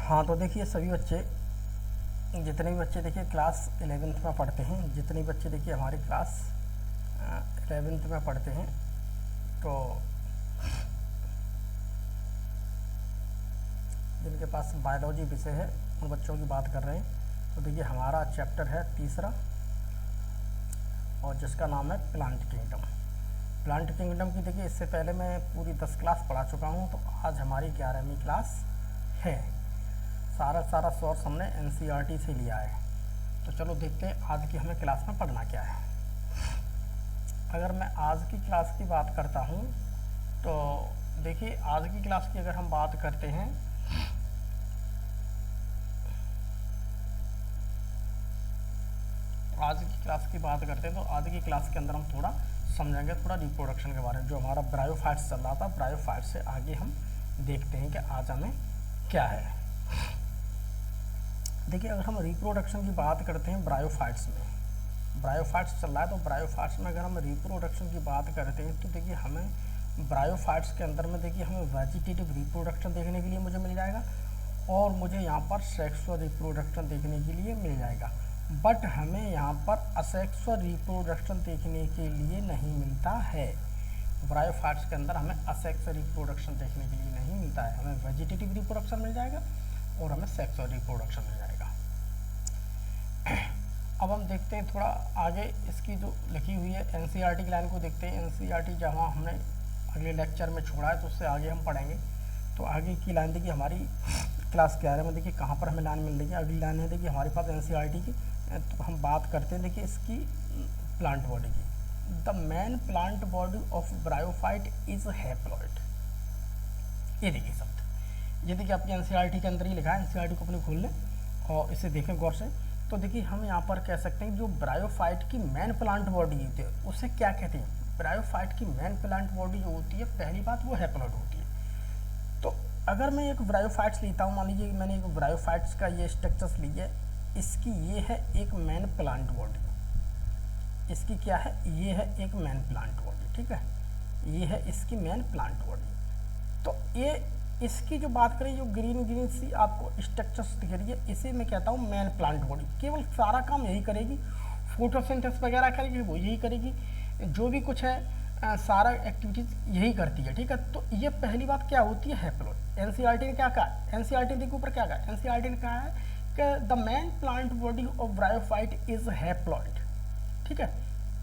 हाँ तो देखिए सभी बच्चे, जितने भी बच्चे देखिए क्लास 11th में पढ़ते हैं, जितने भी बच्चे देखिए हमारी क्लास 11th में पढ़ते हैं, तो जिनके पास बायोलॉजी विषय है उन बच्चों की बात कर रहे हैं। तो देखिए हमारा चैप्टर है तीसरा, और जिसका नाम है प्लांट किंगडम। प्लांट किंगडम की देखिए इससे पहले मैं पूरी 10 क्लास पढ़ा चुका हूँ, तो आज हमारी 11वीं क्लास है। सारा सोर्स हमने एनसीईआरटी से लिया है। तो चलो देखते हैं आज की हमें क्लास में पढ़ना क्या है। अगर मैं आज की क्लास की बात करता हूँ तो देखिए आज की क्लास की अगर हम बात करते हैं, आज की क्लास की बात करते हैं तो आज की क्लास के अंदर हम थोड़ा समझेंगे थोड़ा रिप्रोडक्शन के बारे में। जो हमारा ब्रायोफाइट्स चल रहा था, ब्रायोफाइट्स से आगे हम देखते हैं कि आज हमें क्या है। देखिए अगर हम रिप्रोडक्शन की बात करते हैं ब्रायोफाइट्स में, ब्रायोफाइट्स चल रहा है, तो ब्रायोफाइट्स में अगर हम रिप्रोडक्शन की बात करते हैं तो देखिए हमें ब्रायोफाइट्स के अंदर में देखिए हमें वेजिटेटिव रिप्रोडक्शन देखने के लिए मुझे मिल जाएगा, और मुझे यहाँ पर सेक्सुअल रिप्रोडक्शन देखने के लिए मिल जाएगा। बट हमें यहाँ पर असेक्सुअल रिप्रोडक्शन देखने के लिए नहीं मिलता है। ब्रायोफाइट्स के अंदर हमें असेक्सुअल रिप्रोडक्शन देखने के लिए नहीं मिलता है। हमें वेजिटेटिव रिप्रोडक्शन मिल जाएगा और हमें सेक्सुअल रिप्रोडक्शन मिल जाएगा। अब हम देखते हैं थोड़ा आगे इसकी जो लिखी हुई है एनसीईआरटी की लाइन को देखते हैं। एनसीईआरटी जहाँ हमने अगले लेक्चर में छोड़ा है तो उससे आगे हम पढ़ेंगे। तो आगे की लाइन देखिए हमारी क्लास 11 में देखिए कहाँ पर हमें लाइन मिल रही है। अगली लाइन है देखिए हमारे पास एनसीईआरटी की। तो हम बात करते हैं देखिए इसकी प्लांट बॉडी की। The main plant body of bryophyte is haploid. ये देखिए शब्द, ये देखिए आपकी एनसीईआरटी के अंदर ही लिखा है। एनसीईआरटी को अपने खोल लें और इसे देखें गौर से। तो देखिए हम यहाँ पर कह सकते हैं जो ब्रायोफाइट की मेन प्लांट बॉडी होती है उसे क्या कहते हैं। ब्रायोफाइट की मेन प्लांट बॉडी जो होती है, पहली बात वो हैप्लॉइड होती है। तो अगर मैं एक ब्रायोफाइट्स लेता हूँ, मान लीजिए मैंने एक ब्रायोफाइट्स का ये स्ट्रक्चर्स ली है, इसकी ये है एक मेन प्लांट बॉडी। इसकी क्या है, ये है एक मेन प्लांट बॉडी, ठीक है, ये है इसकी मेन प्लांट बॉडी। तो ये इसकी जो बात करें, जो ग्रीन सी आपको स्ट्रक्चर्स दिख रही है, इसे मैं कहता हूँ मेन प्लांट बॉडी। केवल सारा काम यही करेगी, फोटोसिंथेसिस वगैरह करेगी, वो यही करेगी, जो भी कुछ है सारा एक्टिविटीज यही करती है, ठीक है। तो ये पहली बात क्या होती है, हैप्लॉइड। एनसीईआरटी ने क्या कहा, एनसीईआरटी के ऊपर क्या कहा, एनसीईआरटी ने कहा है कि the main plant body of bryophyte is haploid, ठीक है।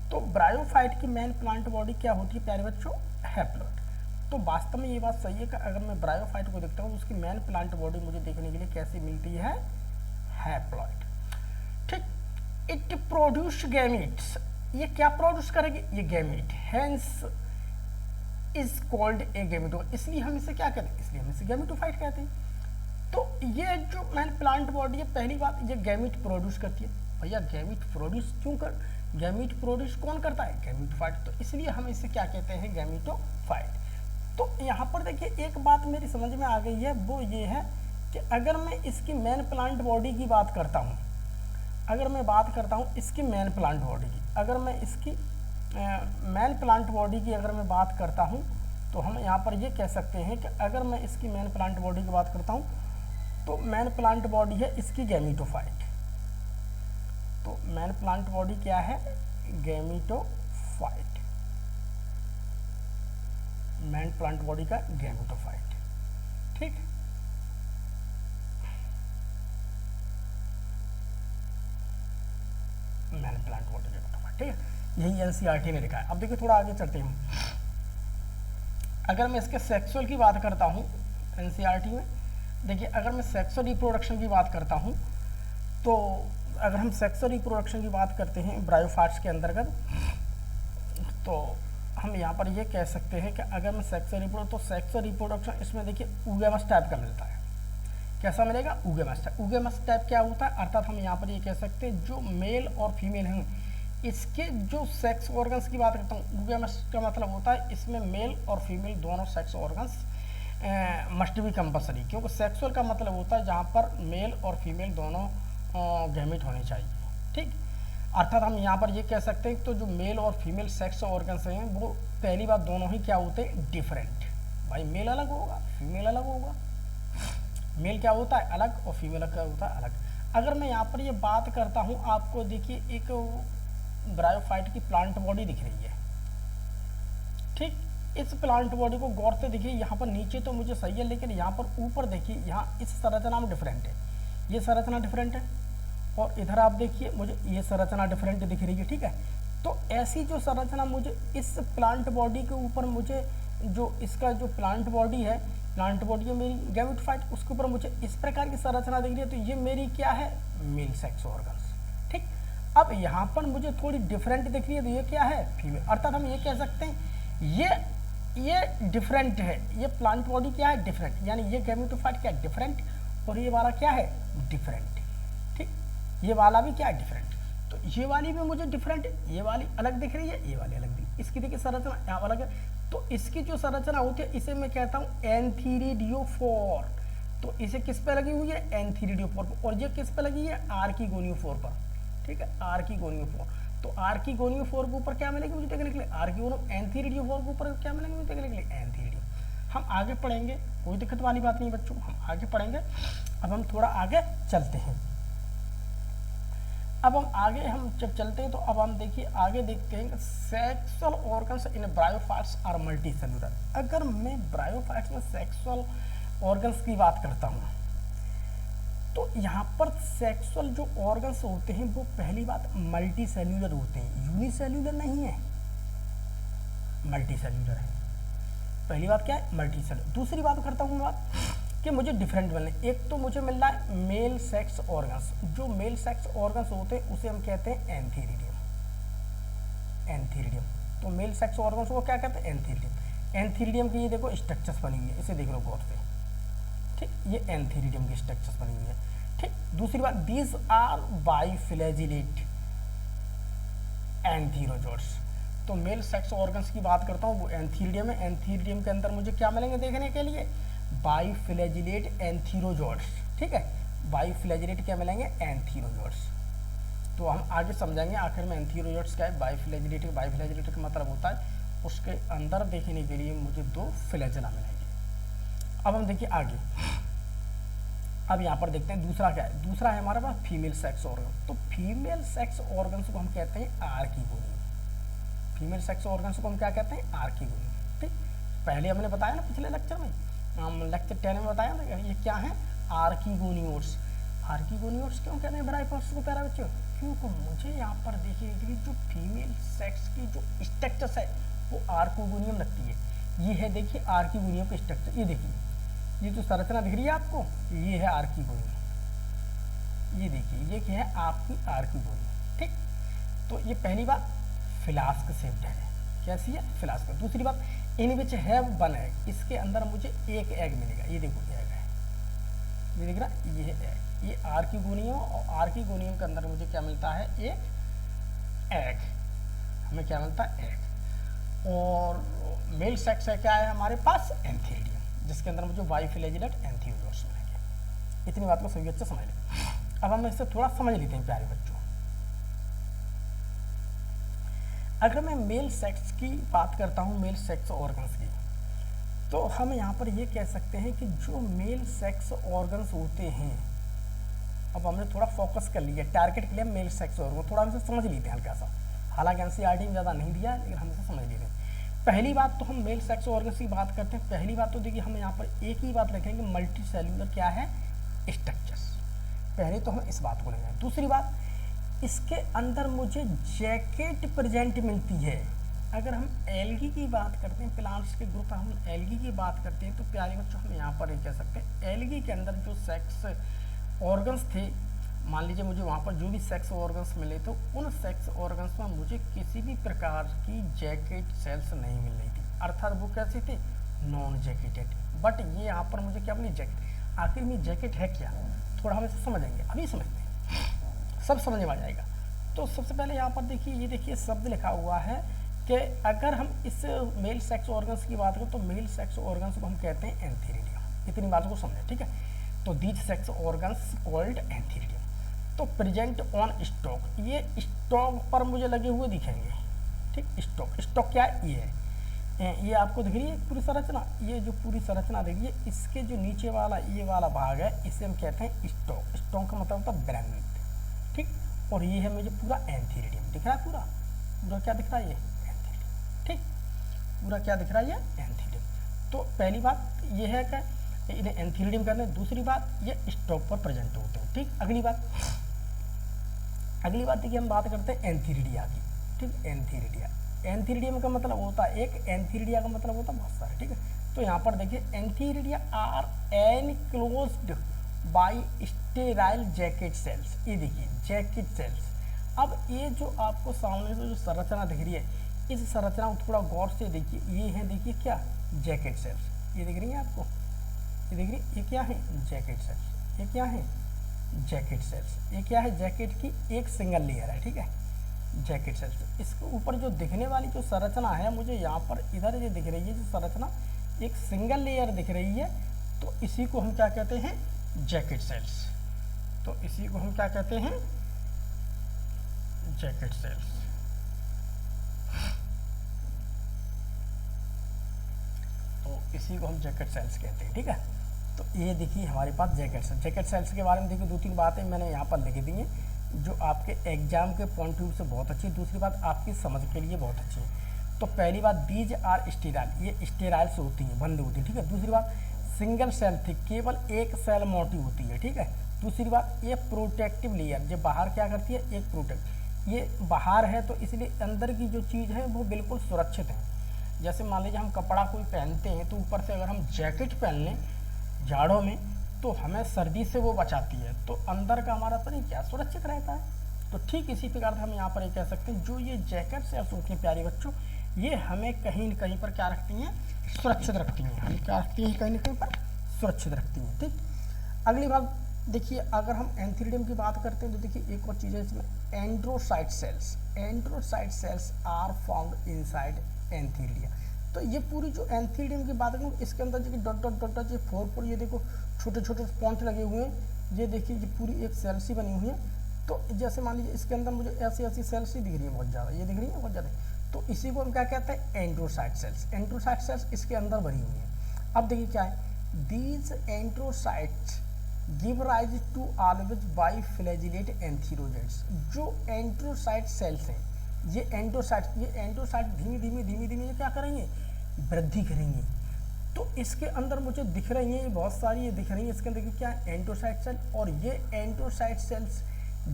तो ब्रायोफाइट की मेन प्लांट बॉडी क्या होती है प्यारे बच्चों, हैप्लॉइड। तो वास्तव में ये बात सही है कि अगर मैं ब्रायोफाइट को देखता हूँ तो उसकी मेन प्लांट बॉडी मुझे देखने के लिए कैसी मिलती है, हैप्लॉइड, ठीक। इट प्रोड्यूस गैमीट्स, ये क्या प्रोड्यूस करेगी, ये gamete, hence is called a gametophyte. इसलिए हम इसे क्या कहते हैं, इसलिए हम इसे गैमीटोफाइट कहते हैं। तो ये जो मेन प्लांट बॉडी है, पहली बात ये गैमीट प्रोड्यूस करती है। भैया गैमीट प्रोड्यूस क्यों कर, गैमीट प्रोड्यूस कौन करता है, गैमीटोफाइट। तो इसलिए हम इसे क्या कहते हैं, गैमीटोफाइट। तो यहाँ पर देखिए एक बात मेरी समझ में आ गई है, वो ये है कि अगर मैं इसकी मेन प्लांट बॉडी की बात करता हूँ, अगर मैं बात करता हूँ इसकी मेन प्लांट बॉडी की, अगर मैं इसकी मेन प्लांट बॉडी की अगर मैं बात करता हूँ, तो हम यहाँ पर ये कह सकते हैं कि अगर मैं इसकी मेन प्लांट बॉडी की बात करता हूँ तो मेन प्लांट बॉडी है इसकी गैमीटोफाइट। तो मेन प्लांट बॉडी क्या है, गैमीटोफाइट, मेन प्लांट बॉडी का गैमीटोफाइट, ठीक। मेन प्लांट बॉडी गैमीटोफाइट, ठीक है, यही एनसीईआरटी ने लिखा है। अब देखिए थोड़ा आगे चलते हैं। अगर मैं इसके सेक्सुअल की बात करता हूँ एनसीईआरटी में, देखिए अगर मैं सेक्सुअल रिप्रोडक्शन की बात करता हूँ, तो अगर हम सेक्सुअल रिप्रोडक्शन की बात करते हैं ब्रायोफाइट्स के अंतर्गत, तो हम यहाँ पर ये कह सकते हैं कि अगर मैं सेक्सुअल रिप्रोडक्शन, तो सेक्सुअल रिप्रोडक्शन इसमें देखिए ऊगेमस टाइप का मिलता है। कैसा मिलेगा, ऊगेमस टाइप। ऊगेमस टाइप क्या होता है, अर्थात हम यहाँ पर ये कह सकते हैं जो मेल और फीमेल हैं इसके जो सेक्स ऑर्गन्स की बात करता हूँ, ऊगेमस का मतलब होता है इसमें मेल और फीमेल दोनों sex organs must be compulsory, क्योंकि सेक्सुअल का मतलब होता है जहाँ पर मेल और फीमेल दोनों गैमेट होने चाहिए, ठीक। अर्थात हम यहाँ पर ये कह सकते हैं तो जो मेल और फीमेल सेक्स ऑर्गन्स हैं वो पहली बात दोनों ही क्या होते हैं, डिफरेंट। भाई मेल अलग होगा, फीमेल अलग होगा, मेल क्या होता है अलग और फीमेल क्या होता है अलग। अगर मैं यहाँ पर ये बात करता हूँ, आपको देखिए एक ब्रायोफाइट की प्लांट बॉडी दिख रही है, ठीक। इस प्लांट बॉडी को गौर से देखिए, यहाँ पर नीचे तो मुझे सही है, लेकिन यहाँ पर ऊपर देखिए, यहाँ इस संरचना में डिफरेंट है, ये संरचना डिफरेंट है, और इधर आप देखिए मुझे ये संरचना डिफरेंट दिख रही है, ठीक है। तो ऐसी जो संरचना मुझे इस प्लांट बॉडी के ऊपर, मुझे जो इसका जो प्लांट बॉडी है मेरी गैमेटोफाइट, उसके ऊपर मुझे इस प्रकार की संरचना दिख रही है, तो ये मेरी क्या है मेल सेक्स ऑर्गन्स, ठीक। अब यहाँ पर मुझे थोड़ी डिफरेंट दिख रही है, तो ये क्या है फीमेल। अर्थात हम ये कह सकते हैं ये डिफरेंट है, ये प्लांट बॉडी क्या है डिफरेंट, यानी ये गैमेटोफाइट क्या है डिफरेंट, और ये वाला क्या है डिफरेंट, ठीक। ये वाला भी क्या है डिफरेंट, तो ये वाली भी मुझे डिफरेंट, ये वाली अलग दिख रही है, ये वाली अलग दिख रही है। इसकी देखिए संरचना यहाँ अलग है, तो इसकी जो संरचना होती है इसे मैं कहता हूँ एंथीरिडियोफोर। तो इसे किस पे लगी हुई है एंथीरिडियोफोर पर, और ये किस पे लगी है आर्किगोनियोफोर पर, ठीक है आर्किगोनियोफोर। तो आर्किगोनियोफोर के ऊपर क्या मिलेगी मुझे देखने के लिए आर्किगोनो, एंथीरिडियोफोर के ऊपर क्या मिलेंगे मुझे देखने के लिए एंथीरिडियो। हम आगे पढ़ेंगे, कोई दिक्कत वाली बात नहीं बच्चों, हम आगे पढ़ेंगे। अब हम थोड़ा आगे चलते हैं। अब हम जब चलते हैं तो अब हम देखिए आगे देखते हैं sexual organs in bryophytes are multicellular. अगर मैं ब्रायोफाइट्स में सेक्सुअल ऑर्गन्स की बात करता हूँ, तो यहाँ पर सेक्सुअल जो ऑर्गन्स होते हैं वो पहली बात मल्टी सेल्यूलर होते हैं, यूनिसेल्यूलर नहीं है, मल्टी सेल्यूलर है। पहली बात क्या है मल्टी सेल्यूलर। दूसरी बात करता हूँ बात कि मुझे डिफरेंट मिलने, एक तो मुझे मिल रहा है मेल सेक्स ऑर्गन्स, जो मेल सेक्स ऑर्गन्स होते हैं उसे हम कहते हैं एंथीरिडियम, एंथीरिडियम। तो मेल सेक्स ऑर्गन्स को क्या कहते हैं एंथीरिडियम। एंथीरिडियम की ये देखो स्ट्रक्चर्स बनी हुई है, इसे देख लो गौर से, ठीक, ये एंथीरिडियम की स्ट्रक्चर्स बनी हुई है, ठीक। दूसरी बात दीज आर बाइफ्लैजिलेट एंथीरोजोट्स। तो मेल सेक्स ऑर्गन्स की बात करता हूँ वो एंथीरिडियम है। एंथीरिडियम के अंदर मुझे क्या मिलेंगे देखने के लिए बाइफ्लैजिलेट एंथीरोजोट्स, ठीक है। बाइफ्लैजिलेट क्या मिलेंगे एंथीरोजोट्स। तो हम आगे समझाएंगे आखिर में एंथीरोजोट्स क्या है। बाइफ्लैजिलेट का मतलब होता है उसके अंदर देखने के लिए मुझे दो फ्लैजेला मिलेंगे। अब हम देखिए आगे, अब यहाँ पर देखते हैं दूसरा क्या है। दूसरा है हमारे पास फीमेल सेक्स ऑर्गन। तो फीमेल सेक्स ऑर्गन्स को हम कहते हैं आर्किगोनियम। फीमेल सेक्स ऑर्गन्स को हम क्या कहते हैं आर्किगोनियम, ठीक। पहले हमने बताया ना पिछले लेक्चर में, हम लेक्चर 10 में बताया ना ये क्या है आर्किगोनियोट्स। आर्किगोनियोट्स क्यों कहते हैं ब्रायोफाइट्स को प्यारा बच्चों, क्योंकि मुझे यहाँ पर देखिए कि जो फीमेल सेक्स की जो स्ट्रक्चर्स है वो आर्किगोनियम लगती है। ये है देखिए आर्किगोनियम का स्ट्रक्चर, ये देखिए ये जो संरचना दिख रही है आपको ये है आर्किगोनियम, ये देखिए ये क्या है आपकी आर्किगोनियम, ठीक। तो ये पहली बात फ्लास्क शेप्ड है, कैसी है फ्लास्क। दूसरी बात इन विच हैव वन एग, इसके अंदर मुझे एक एग मिलेगा, ये देखो एग है, ये दिख रहा ये है एग, ये आर्किगोनियम। और आर्किगोनियम के अंदर मुझे क्या मिलता है एक एग, हमें क्या मिलता है एग। और मेल सेक्स है क्या है हमारे पास एंथीरिडियम, जिसके अंदर मुझे बाइफ्लैजिलेट एंथीरोजोट्स मिलेंगे। इतनी बात को सही अच्छे समझ लें। अब हम इससे थोड़ा समझ लेते हैं प्यारे बच्चों। अगर मैं मेल सेक्स की बात करता हूँ, मेल सेक्स ऑर्गन्स की, तो हम यहाँ पर ये कह सकते हैं कि जो मेल सेक्स ऑर्गन्स होते हैं, अब हमने थोड़ा फोकस कर लिया, टारगेट के लिए मेल सेक्स ऑर्गन थोड़ा हमसे समझ लेते हैं हल्का सा, हालांकि एनसीईआरटी में ज़्यादा नहीं दिया लेकिन हमसे समझ लेते हैं। पहली बात तो हम मेल सेक्स ऑर्गन्स की बात करते हैं। पहली बात तो देखिए हम यहाँ पर एक ही बात रखेंगे, मल्टी सेल्यूलर क्या है स्ट्रक्चर्स। पहले तो हम इस बात को लेंगे। दूसरी बात इसके अंदर मुझे जैकेट प्रेजेंट मिलती है। अगर हम एल्गी की बात करते हैं, प्लांट्स के ग्रुप हम एल्गी की बात करते हैं, तो प्यारे बच्चों हम यहाँ पर ये कह सकते हैं एल्गी के अंदर जो सेक्स ऑर्गन्स थे, मान लीजिए मुझे वहाँ पर जो भी सेक्स ऑर्गन्स मिले तो उन सेक्स ऑर्गन्स में मुझे किसी भी प्रकार की जैकेट सेल्स नहीं मिल रही थी, अर्थात वो कैसे थे नॉन जैकेटेड। बट ये यहाँ पर मुझे क्या मिली जैकेट। आखिर में जैकेट है क्या, थोड़ा हम इसे समझेंगे, अभी समझते हैं, सब समझ में आ जाएगा। तो सबसे पहले यहाँ पर देखिए, ये देखिए शब्द लिखा हुआ है कि अगर हम इस मेल सेक्स ऑर्गन्स की बात करें तो मेल सेक्स ऑर्गन्स को हम कहते हैं एंथीरिडियम। इतनी बातों को समझें, ठीक है। तो these sex organs called antheridium. तो प्रेजेंट ऑन स्टॉक, ये स्टॉक पर मुझे लगे हुए दिखेंगे, ठीक। स्टॉक क्या है, ये है ये आपको दिख रही है पूरी संरचना, ये जो पूरी संरचना दिख रही है, इसके जो नीचे वाला ये वाला भाग है इसे हम कहते हैं स्टोक। स्टोक का मतलब होता है ब्रेन, ठीक। और ये है मुझे पूरा एंथीरिडियम दिख रहा है, पूरा पूरा क्या दिख रहा है, ये एंथीरिडियम, ठीक। पूरा क्या दिख रहा है, ये एंथीरिडियम। तो पहली बात ये है कि इन्हें एंथीरिडियम करने। दूसरी बात ये स्टोक पर प्रेजेंट होते हैं, ठीक। अगली बात देखिए, हम बात करते हैं एंथीरिडिया की, ठीक। एंथीरिडिया, एंथीरिडियम का मतलब होता है एक, एंथीरिडिया का मतलब होता है बहुत सारे, ठीक है। तो यहाँ पर देखिए antheridia are enclosed by sterile jacket cells. ये देखिए जैकेट सेल्स। अब ये जो आपको सामने जो संरचना दिख रही है, इस संरचना को थोड़ा गौर से देखिए। ये है देखिए क्या, जैकेट सेल्स। ये दिख रही है आपको, ये दिख रही है, ये क्या है, जैकेट सेल्स। ये क्या है, जैकेट सेल्स। ये क्या है, जैकेट की एक सिंगल लेयर है, ठीक है, जैकेट सेल्स। इसके ऊपर जो दिखने वाली जो संरचना है, मुझे यहाँ पर इधर ये दिख रही है जो संरचना, एक सिंगल लेयर दिख रही है, तो इसी को हम क्या कहते हैं, जैकेट सेल्स। तो इसी को हम क्या कहते हैं, जैकेट सेल्स। तो इसी को हम जैकेट सेल्स कहते हैं, ठीक है। तो ये देखिए हमारे पास जैकेट सेल्स। जैकेट सेल्स के बारे में देखिए 2-3 बातें मैंने यहाँ पर लिख दी हैं, जो आपके एग्जाम के पॉइंट ऑफ व्यू से बहुत अच्छी है। दूसरी बात आपकी समझ के लिए बहुत अच्छी है। तो पहली बात, दीज आर स्टेराइल, ये स्टेराइल से होती हैं, बंद होती है, ठीक है। दूसरी बात, सिंगल सेल थी, केवल एक सेल मोटी होती है, ठीक है। दूसरी बात, ये प्रोटेक्टिव लेयर, जो बाहर क्या करती है, एक प्रोटेक्ट, ये बाहर है तो इसलिए अंदर की जो चीज़ है वो बिल्कुल सुरक्षित है। जैसे मान लीजिए हम कपड़ा कोई पहनते हैं, तो ऊपर से अगर हम जैकेट पहन लें जाड़ों में, तो हमें सर्दी से वो बचाती है, तो अंदर का हमारा शरीर क्या सुरक्षित रहता है। तो ठीक इसी प्रकार से हम यहाँ पर ये कह सकते हैं, जो ये जैकेट सेल्स होती हैं प्यारे बच्चों, ये हमें कहीं न कहीं पर क्या रखती हैं, सुरक्षित रखती हैं। हमें क्या रखती हैं, कहीं न कहीं पर सुरक्षित रखती हैं, ठीक। अगली बात देखिए, अगर हम एंथीरिडियम की बात करते हैं तो देखिए एक और चीज़ है इसमें, androcyte cells. Androcyte cells are found inside antheridia. तो ये पूरी जो एंथीरिडियम की बात करूँ, इसके अंदर देखिए डॉट डॉट डॉट डॉट ये 4 ये देखो छोटे छोटे स्पॉन्ज लगे हुए हैं। ये देखिए ये पूरी एक सेल सी बनी हुई है। तो जैसे मान लीजिए इसके अंदर मुझे ऐसी ऐसी सेल्स ही दिख रही है बहुत ज़्यादा, ये दिख रही है बहुत ज़्यादा। तो इसी को हम क्या कहते हैं, एंड्रोसाइट सेल्स। एंड्रोसाइट सेल्स इसके अंदर भरी हुई हैं। अब देखिए क्या है, these androcytes give rise to always biflagellate antherozoids. जो एंड्रोसाइट सेल्स हैं, ये एंड्रोसाइट धीमी धीमी ये क्या करेंगे, वृद्धि करेंगे। तो इसके अंदर मुझे दिख रही हैं ये बहुत सारी, ये दिख रही हैं इसके अंदर कि क्या है, एंड्रोसाइट सेल। और ये एंड्रोसाइट सेल्स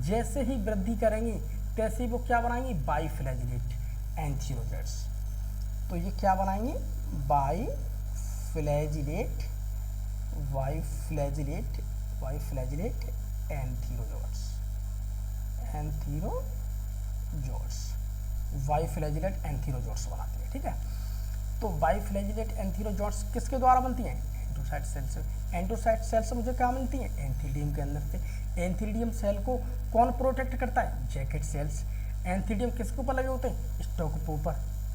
जैसे ही वृद्धि करेंगी तैसे ही वो क्या बनाएंगी, बाइफ्लैजिलेट एंथीरोजेट्स। तो ये क्या बनाएंगे, बाइफ्लैजिलेट एंथीरोजोट्स। बाइफ्लैजिलेट एंथीरोजोट्स बनाती है, ठीक है। तो बाइफ्लैजिलेट एंथीरोजोट्स किसके द्वारा बनती हैं, एंड्रोसाइट सेल से। एंड्रोसाइट सेल से मुझे क्या मिलती हैं, एंथीरिडियम के अंदर से। एंथीरिडियम सेल को कौन प्रोटेक्ट करता है, जैकेट सेल्स। एंथीरिडियम किसके ऊपर लगे होते हैं, स्टोक के ऊपर,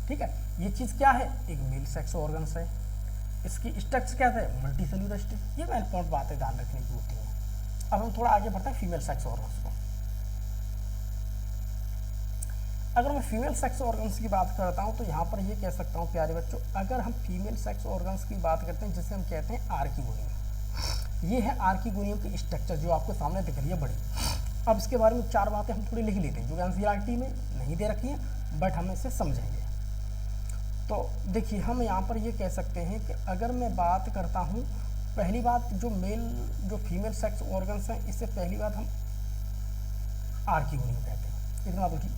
ठीक है। ये चीज़ क्या है, एक मेल सेक्स ऑर्गन्स है। इसकी स्ट्रक्चर क्या है, मल्टी सेल्यूलर स्ट्रक्चर। ये महत्वपूर्ण बातें ध्यान रखने की होती हैं। अब हम थोड़ा आगे बढ़ते हैं फीमेल सेक्स ऑर्गन्स को। अगर मैं फीमेल सेक्स ऑर्गन्स की बात करता हूँ तो यहाँ पर ये कह सकता हूँ प्यारे बच्चों, अगर हम फीमेल सेक्स ऑर्गन्स की बात करते हैं जिसे हम कहते हैं आर्किगोनियम। ये है आर्किगोनियम की स्ट्रक्चर जो आपके सामने दिख रही है बड़ी। अब इसके बारे में 4 बातें हम थोड़ी लिख लेते हैं जो एनसीईआरटी में नहीं दे रखी हैं, बट हम इसे समझेंगे। तो देखिए हम यहाँ पर ये कह सकते हैं कि अगर मैं बात करता हूँ, पहली बात जो फीमेल सेक्स ऑर्गन्स हैं, इससे पहली बात हम आर्किगोनियम कहते हैं, इतना तो ठीक।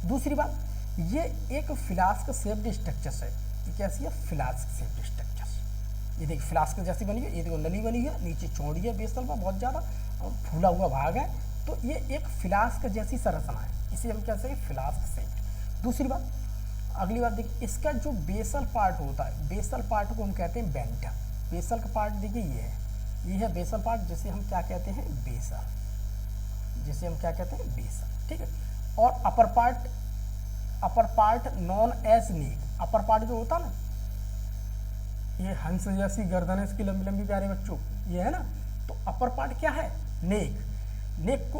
दूसरी बात, ये एक फ्लास्क शेप्ड स्ट्रक्चर है। ये कैसी है, फ्लास्क शेप्ड स्ट्रक्चर। ये देखिए फ्लास्क जैसी बनी है, ये देखो नली बनी है, नीचे चौड़ी है बेसल पर बहुत ज़्यादा फूला हुआ भाग है। तो ये एक फ्लास्क जैसी संरचना है, इसे हम कहते हैं फ्लास्क शेप्ड। दूसरी बात, अगली बात देखिए, इसका जो बेसल पार्ट होता है, बेसल पार्ट को हम कहते हैं वेंट्रम। बेसल का पार्ट देखिए ये है बेसल पार्ट, जिसे हम क्या कहते हैं, बेसल, जिसे हम क्या कहते हैं, बेसल, ठीक है। और अपर पार्ट नॉन एज नेक। अपर पार्ट जो होता ना, ये हंस जैसी गर्दन है इसकी लंबी लंबी प्यारे बच्चों, ये है ना। तो अपर पार्ट क्या है, नेक। नेक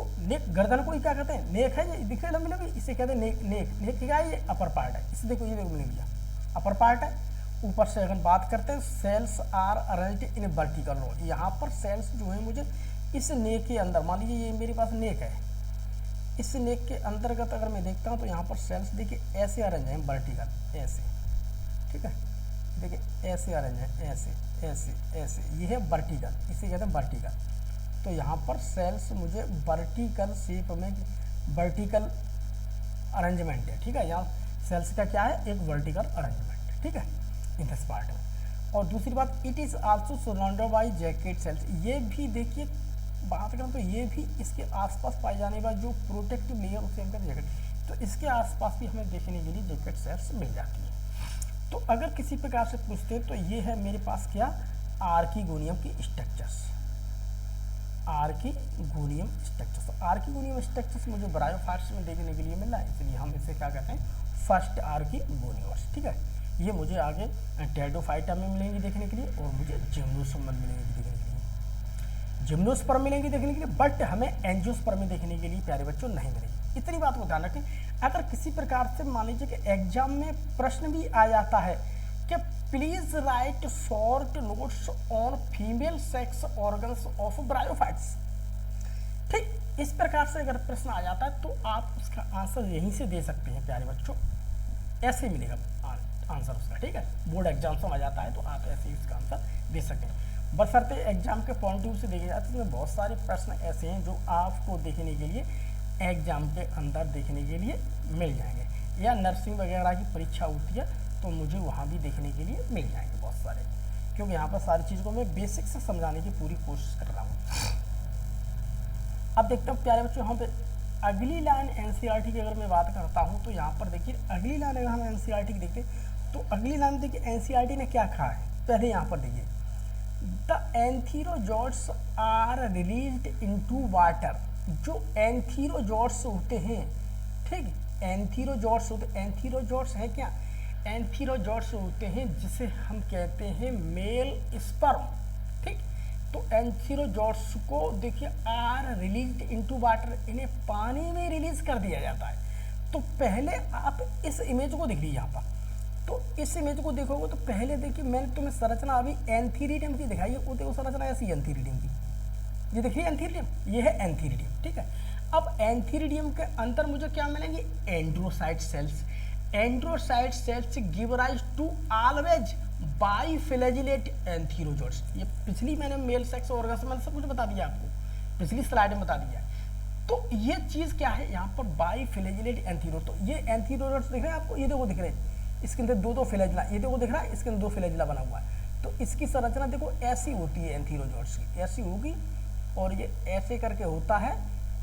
गर्दन को ही क्या कहते हैं, नेक है। ये दिख रही लंबी लंबी, इसे कहते हैं नेक। नेक क्या है, ये अपर पार्ट है। इसे देखो, ये देखो मिल गया, अपर पार्ट है। ऊपर से अगर बात करते हैं, cells are arranged in vertical row. यहाँ पर सेल्स जो है मुझे इस नेक के अंदर, मान लीजिए ये मेरे पास नेक है, इस नेक के अंतर्गत अगर मैं देखता हूँ तो यहाँ पर सेल्स देखिए ऐसे अरेंज हैं वर्टिकल, ऐसे, ठीक है, देखिए ऐसे अरेंज है, ऐसे ऐसे ऐसे, ये है वर्टिकल, इसे कहते हैं वर्टिकल। तो यहाँ पर सेल्स मुझे वर्टिकल शेप में, वर्टिकल अरेंजमेंट है, ठीक है। यहाँ सेल्स का क्या है, एक वर्टिकल अरेंजमेंट, ठीक है, इन दिस पार्ट में। और दूसरी बात, it is also surrounded by jacket cells. ये भी देखिए बात करें तो ये भी इसके आसपास पाए जाने वाला जो प्रोटेक्टिव लेयर उसे हम कहते हैं जैकेट, तो इसके आसपास भी हमें देखने के लिए जैकेट सेल्स मिल जाती है। तो अगर किसी प्रकार से पूछते हैं तो ये है मेरे पास क्या, आर्किगोनियम की स्ट्रक्चर्स, आर्किगोनियम स्ट्रक्चर्स। तो आर्किगोनियम स्ट्रक्चर्स मुझे ब्रायोफाइट्स में देखने के लिए मिला है, इसलिए हम इसे क्या कहते हैं, फर्स्ट आर्किगोनियम्स, ठीक है। ये मुझे आगे टेरिडोफाइटा में मिलेंगी देखने के लिए, और मुझे जिम्नोस्पर्म में मिलेंगी देखने के लिए, जिम्नोस्पर्म मिलेंगी देखने के लिए, बट हमें एंजियोस्पर्म देखने के लिए प्यारे बच्चों नहीं मिलेगी। इतनी बात को ध्यान रखें। अगर किसी प्रकार से मान लीजिए कि एग्जाम में प्रश्न भी आ जाता है कि please right short notes on female sex organs of bryophytes, ठीक, इस प्रकार से अगर प्रश्न आ जाता है तो आप उसका आंसर यहीं से दे सकते हैं प्यारे बच्चों, ऐसे मिलेगा आंसर उसका, ठीक है। बोर्ड एग्जाम से आ जाता है तो आप ऐसे ही उसका आंसर दे सकते हैं। बशर्ते एग्जाम के पॉइंट ऑफ व्यू से देखे जाते हैं तो बहुत सारे प्रश्न ऐसे हैं जो आपको देखने के लिए एग्जाम के अंदर देखने के लिए मिल जाएंगे, या नर्सिंग वगैरह की परीक्षा होती है तो मुझे वहाँ भी देखने के लिए मिल जाएंगे बहुत सारे, क्योंकि यहाँ पर सारी चीज़ को मैं बेसिक से समझाने की पूरी कोशिश कर रहा हूँ। अब देखते हैं प्यारे बच्चों, यहाँ पे अगली लाइन एनसीईआरटी की अगर मैं बात करता हूँ तो यहाँ पर देखिए अगली लाइन अगर हम एनसीईआरटी की देखते हैं तो अगली लाइन देखिए एनसीईआरटी ने क्या कहा है। पहले यहाँ पर देखिए, the antherozoids are released into water. जो एंथीरोजोट्स होते हैं, ठीक, एंथीरोजोट्स होते, एंथीरोजोट्स है क्या, एंथीरोजोट्स होते हैं जिसे हम कहते हैं मेल स्पर्म, ठीक। तो एंथीरोजोट्स को देखिए आर रिलीज्ड इनटू वाटर, इन्हें पानी में रिलीज कर दिया जाता है। तो पहले आप इस इमेज को देख लीजिए यहाँ पर, तो इस इमेज को देखोगे तो पहले देखिए मैंने तुम्हें संरचना अभी एंथीरिडियम की दिखाई है, वो देखो संरचना ऐसी एंथीरिडियम की, ये देखिए एंथीरिडियम, ये है एंथीरिडियम, ठीक है। अब एंथीरिडियम के अंदर मुझे क्या मिलेंगे, androcyte cells. Androcyte cells give rise to always biflagellate antherozoids. ये पिछली मैंने मेल सेक्स ऑर्गन्स में सब कुछ बता दिया आपको, पिछली स्लाइड में बता दिया। तो ये चीज़ क्या है यहाँ पर, बाइफिलेजिलेट एंथीरो। तो ये एंथीरोजोट्स दिख रहे हैं आपको, ये देखो दिख रहे हैं, इसके अंदर दो फिलेजिला, ये देखो दिख रहा है, इसके अंदर दो फिलेजिला बना हुआ है। तो इसकी संरचना देखो ऐसी होती है एंथीरोजोट्स की, ऐसी होगी, और ये ऐसे करके होता है,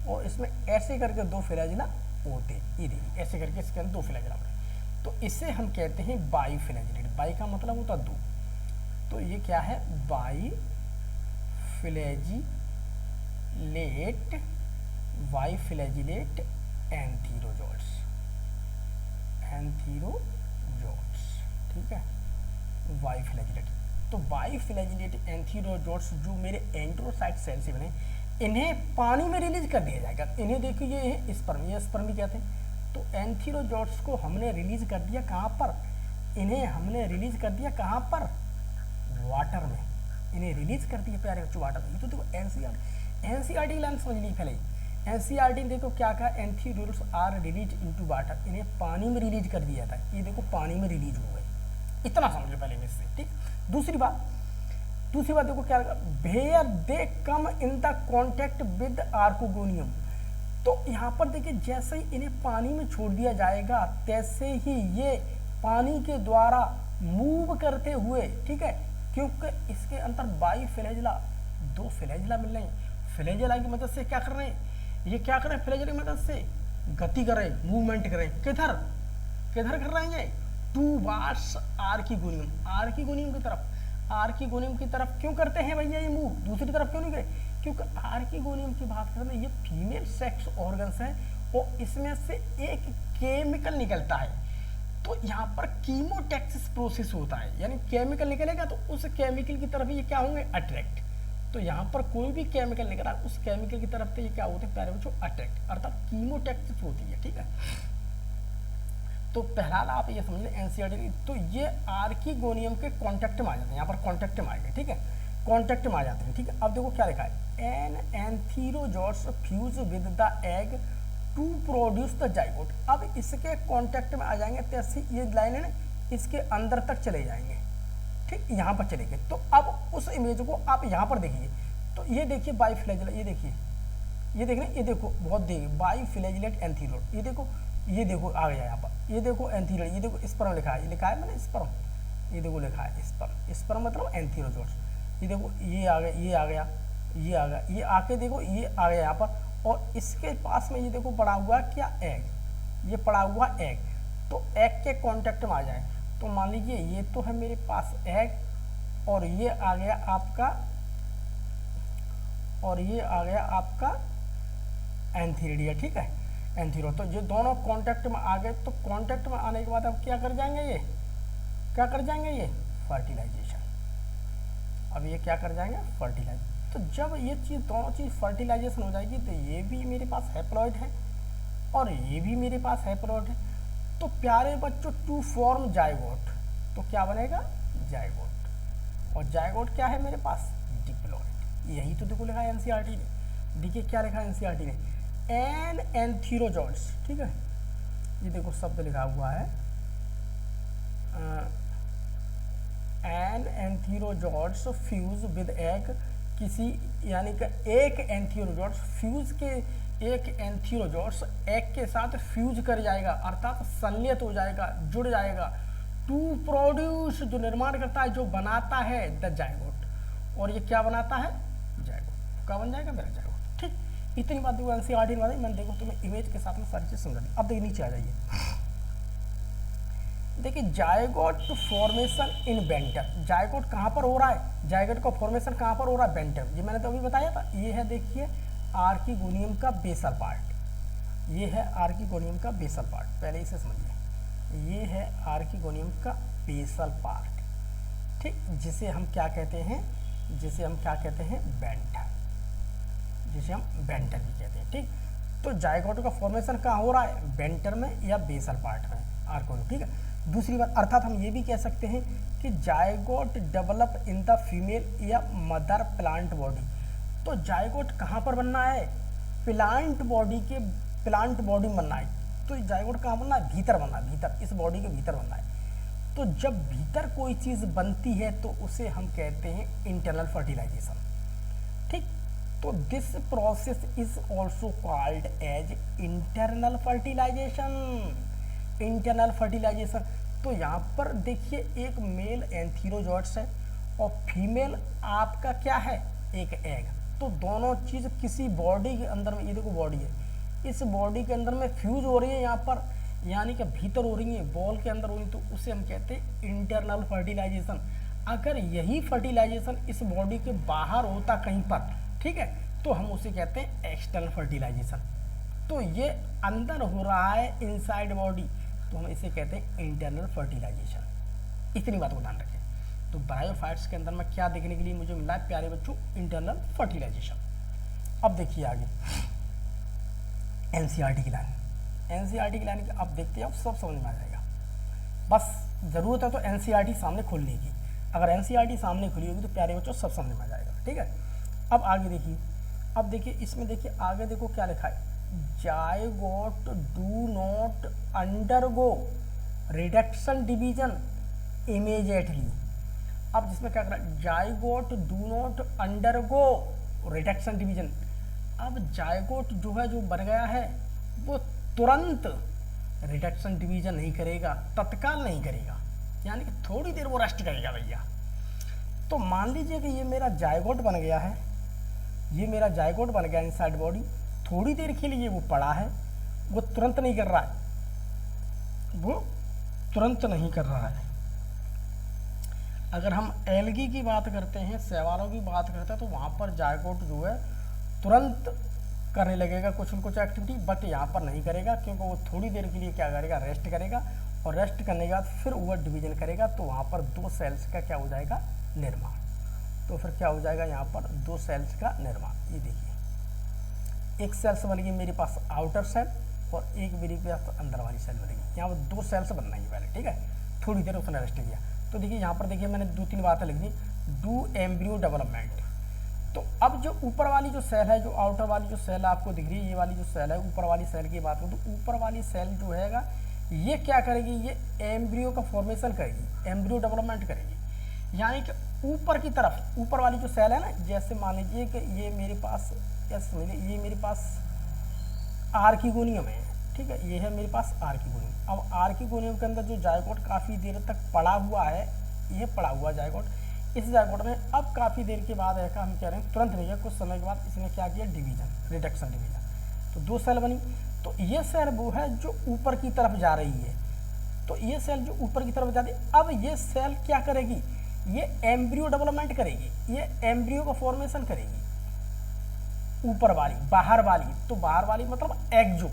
और इसमें ऐसे करके दो फिलेजिला होते हैं, ये देखिए ऐसे करके इसके अंदर दो फिलेजिला होते हैं। तो इसे हम कहते हैं बाइफिलेजिलेट। बाई का मतलब होता है दो, तो ये क्या है, बाइफिलेजिलेट एंथीरोजोट्स, एंथीरोजोट्स, ठीक है, बाइफिलेजिलेट। तो बाइफिलेजिलेट एंथीरोजोट्स जो मेरे एंड्रोसाइट सेल से बने, इन्हें पानी में रिलीज कर दिया जाएगा। इन्हें देखिए ये है स्पर्म, ये स्पर्म भी कहते हैं। तो एंथीरोजोट्स को हमने रिलीज कर दिया कहाँ पर, इन्हें हमने रिलीज कर दिया कहाँ पर, वाटर में, इन्हें रिलीज कर दिया प्यारे बच्चों वाटर में। तो देखो एनसीईआरटी लाइन समझ ली पहले। एनसीईआरटी ने देखो क्या कहा, एंथीरोजोट्स आर रिलीज इनटू वाटर, इन्हें पानी में रिलीज कर दिया था, ये देखो पानी में रिलीज हो गए, इतना समझो पहले में इससे, ठीक। दूसरी बात देखो क्या, where they come in the contact with archegonium. तो यहाँ पर देखिए जैसे ही इन्हें पानी में छोड़ दिया जाएगा तैसे ही ये पानी के द्वारा मूव करते हुए, ठीक है, क्योंकि इसके अंदर बाइफिलेजिला, दो फिलेजिला मिल रहे हैं। फिलेजिला की मदद से क्या कर रहे हैं, ये क्या कर रहे हैं, फिलेजिला की मदद से गति कर रहे हैं, मूवमेंट कर रहे हैं, किधर किधर कर रहे हैं, टूवार्ड्स आर्किगोनियम, आर्किगोनियम की तरफ। आर्किगोनियम की तरफ क्यों करते हैं भैया ये मूव, दूसरी तरफ क्यों नहीं करे, क्योंकि आर्किगोनियम की बात करें ये फीमेल सेक्स ऑर्गन्स है, और इसमें से एक केमिकल निकलता है। तो यहाँ पर कीमोटैक्सिस प्रोसेस होता है, यानी केमिकल निकलेगा तो उस केमिकल की तरफ ये क्या होंगे, अट्रैक्ट। तो यहाँ पर कोई भी केमिकल निकला उस केमिकल की तरफ से ये क्या होते हैं प्यारे बच्चों, अट्रैक्ट, अर्थात कीमोटैक्सिस होती है, ठीक है। तो पहला आप ये समझ लें एनसीईआरटी, तो ये आर्किगोनियम के कॉन्टेक्ट में आ जाते हैं, यहाँ पर कॉन्टेक्ट में आएंगे, ठीक है, कॉन्टेक्ट में आ जाते हैं, ठीक है। अब देखो क्या लिखा है, an antherozoids fuse with the egg to produce the zygote. अब इसके कॉन्टेक्ट में आ जाएंगे, जैसे ये लाइन है ना, इसके अंदर तक चले जाएंगे, ठीक, यहाँ पर चले गए। तो अब उस इमेज को आप यहाँ पर देखिए, तो ये देखिए बाइफ्लैजेलेट, ये देखिए, ये देखना, ये देखो बहुत देखिए बाइफ्लैजेलेट एंथीरोड, ये देखो आ गया यहाँ पर, ये देखो एंथीरोड, ये देखो स्पर्म लिखा है, ये लिखा है मैंने स्पर्म, ये देखो लिखा है स्पर्म, स्पर्म मतलब एंथीरोजोट्स। ये देखो ये आ गया, ये आ गया, ये आ गया, ये आके देखो ये आ गया यहाँ पर, और इसके पास में ये देखो पड़ा हुआ क्या एग, ये पड़ा हुआ एग, तो एग के कांटेक्ट में आ जाए, तो मान लीजिए ये तो है मेरे पास एग, और ये आ गया आपका, और ये आ गया आपका एंथीरिडिया, ठीक है, एंथीरो। तो ये दोनों कांटेक्ट में आ गए, तो कांटेक्ट में आने के बाद अब क्या कर जाएंगे, ये क्या कर जाएंगे, ये फर्टिलाइजेशन। अब ये क्या कर जाएंगे, फर्टिलाइजेशन। तो जब ये चीज़ दोनों चीज़ फर्टिलाइजेशन हो जाएगी, तो ये भी मेरे पास हैप्लॉइड है और ये भी मेरे पास हैप्लॉइड है, तो प्यारे बच्चों टू फॉर्म जाइगोट, तो क्या बनेगा, जाइगोट। और जाइगोट क्या है मेरे पास, डिप्लॉइड। यही तो देखो लिखा है एनसीईआरटी ने, देखिए क्या लिखा है एनसीईआरटी ने, एन एंथीरोजोट्स, ठीक है, ये देखो शब्द लिखा हुआ है, an antherozoids fuse with egg, किसी यानी कि एक एंथीरोजोट्स फ्यूज के, एक एंथीरोजोट्स एग के साथ फ्यूज कर जाएगा, अर्थात संलियत हो जाएगा, जुड़ जाएगा, टू प्रोड्यूस, जो निर्माण करता है, जो बनाता है द जाइगोट। और ये क्या बनाता है, जाइगोट। क्या बन जाएगा, मेरा जाइगोट, ठीक। इतनी बात देखो एनसीईआरटी में, मैंने देखो तुम्हें इमेज के साथ में सारी चीज समझा दी। अब देखिए नीचे आ जाइए, देखिए जाइगोट फॉर्मेशन इन बेंटम, जाइगोट कहाँ पर हो रहा है, जाइगोट का फॉर्मेशन कहाँ पर हो रहा है, बेंटम। ये मैंने तो अभी बताया था, ये है देखिए आर्किगोनियम का बेसल पार्ट, ये है आर्किगोनियम का बेसल पार्ट, पहले इसे समझिए, ये है आर्किगोनियम का बेसल पार्ट, ठीक, जिसे हम क्या कहते हैं, जिसे हम क्या कहते हैं, बेंटम, जिसे हम बेंटर भी कहते हैं, ठीक। तो जाइगोट का फॉर्मेशन कहाँ हो रहा है, बेंटर में या बेसल पार्ट में, आर्किगोनियम, ठीक है। दूसरी बात, अर्थात हम ये भी कह सकते हैं कि zygote develop in the female या मदर प्लांट बॉडी। तो जाइगोट कहाँ पर बनना है, प्लांट बॉडी के, प्लांट बॉडी में बनना है। तो जाइगोट कहाँ बनना है, भीतर बनना है, भीतर, इस बॉडी के भीतर बनना है। तो जब भीतर कोई चीज़ बनती है तो उसे हम कहते हैं इंटरनल फर्टिलाइजेशन, ठीक। तो this process is also called as internal fertilisation, internal fertilisation. तो यहाँ पर देखिए एक मेल एंथीरोजोट्स है और फीमेल आपका क्या है, एक एग। तो दोनों चीज़ किसी बॉडी के अंदर में, ये देखो बॉडी है, इस बॉडी के अंदर में फ्यूज हो रही है यहाँ पर, यानी कि भीतर हो रही है, बॉल के अंदर हो रही है, तो उसे हम कहते हैं इंटरनल फर्टिलाइजेशन। अगर यही फर्टिलाइजेशन इस बॉडी के बाहर होता कहीं पर, ठीक है, तो हम उसे कहते हैं एक्सटर्नल फर्टिलाइजेशन। तो ये अंदर हो रहा है इनसाइड बॉडी, तो हम इसे कहते हैं इंटरनल फर्टिलाइजेशन। इतनी बात को ध्यान रखें। तो ब्रायोफाइट्स के अंदर में क्या देखने के लिए मुझे मिला है प्यारे बच्चों, इंटरनल फर्टिलाइजेशन। अब देखिए आगे एनसीईआरटी की लाइन, एनसीईआरटी की लाइन आप देखते हैं, आप सब समझ में आ जाएगा। बस ज़रूरत है तो एनसीईआरटी सामने खोलने की, अगर एनसीईआरटी सामने खुली होगी तो प्यारे बच्चों सब समझ में आ जाएगा, ठीक है। अब आगे देखिए, अब देखिए इसमें देखिए आगे देखो क्या लिखा है, zygote do not undergo reduction division immediately. अब जिसमें क्या कर रहा है, zygote do not undergo reduction division. अब जाइगोट जो है, जो बन गया है, वो तुरंत रिडक्शन डिवीजन नहीं करेगा, तत्काल नहीं करेगा, यानी कि थोड़ी देर वो रेस्ट करेगा भैया। तो मान लीजिए कि ये मेरा जाइगोट बन गया है, ये मेरा जाइगोट बन गया इनसाइड बॉडी, थोड़ी देर के लिए वो पड़ा है, वो तुरंत नहीं कर रहा है, वो तुरंत नहीं कर रहा है। अगर हम एल्गी की बात करते हैं, शैवालों की बात करते हैं, तो वहाँ पर जाइगोट जो है तुरंत करने लगेगा कुछ न कुछ एक्टिविटी, बट यहाँ पर नहीं करेगा, क्योंकि वो थोड़ी देर के लिए क्या करेगा, रेस्ट करेगा, और रेस्ट करने के बाद फिर ओवर डिवीजन करेगा। तो वहाँ पर दो सेल्स का क्या हो जाएगा, निर्माण। तो फिर क्या हो जाएगा, यहाँ पर दो सेल्स का निर्माण। ये देखिए एक सेल्स बन गई मेरे पास आउटर सेल, और एक मेरे पास अंदर वाली सेल बनेगी। यहाँ पर 2 सेल्स बन रही है पहले, ठीक है, थोड़ी देर उसने रेस्ट किया। तो देखिए यहाँ पर देखिए मैंने 2-3 बातें लिख दी। Do embryo development. तो अब जो ऊपर वाली जो सेल है, जो आउटर वाली जो सेल आपको दिख रही है, ये वाली जो सेल है, ऊपर वाली सेल की बात करूँ तो ऊपर वाली सेल जो हैगा ये क्या करेगी, ये एम्ब्रियो का फॉर्मेशन करेगी, एम्ब्रियो डेवलपमेंट करेगी। यानी कि ऊपर की तरफ ऊपर वाली जो सेल है ना, जैसे मान लीजिए कि ये मेरे पास ये मेरे पास आर्किगोनियम है, ठीक है, ये है मेरे पास आर्किगोनियम। अब आर्किगोनियम के अंदर जो जायगोट काफ़ी देर तक पड़ा हुआ है, ये पड़ा हुआ जायगोट, इस जायगोट में अब काफ़ी देर के बाद ऐसा हम कह रहे हैं तुरंत नहीं है, कुछ समय के बाद इसने क्या किया, डिवीजन, रिडक्शन डिवीजन। तो 2 सेल बनी। तो ये सेल वो है जो ऊपर की तरफ जा रही है, तो ये सेल जो ऊपर की तरफ जाती है, अब ये सेल क्या करेगी, ये एम्ब्रियो डेवलपमेंट करेगी, ये एम्ब्रियो का फॉर्मेशन करेगी। ऊपर वाली, बाहर वाली, तो बाहर वाली मतलब एक्जो।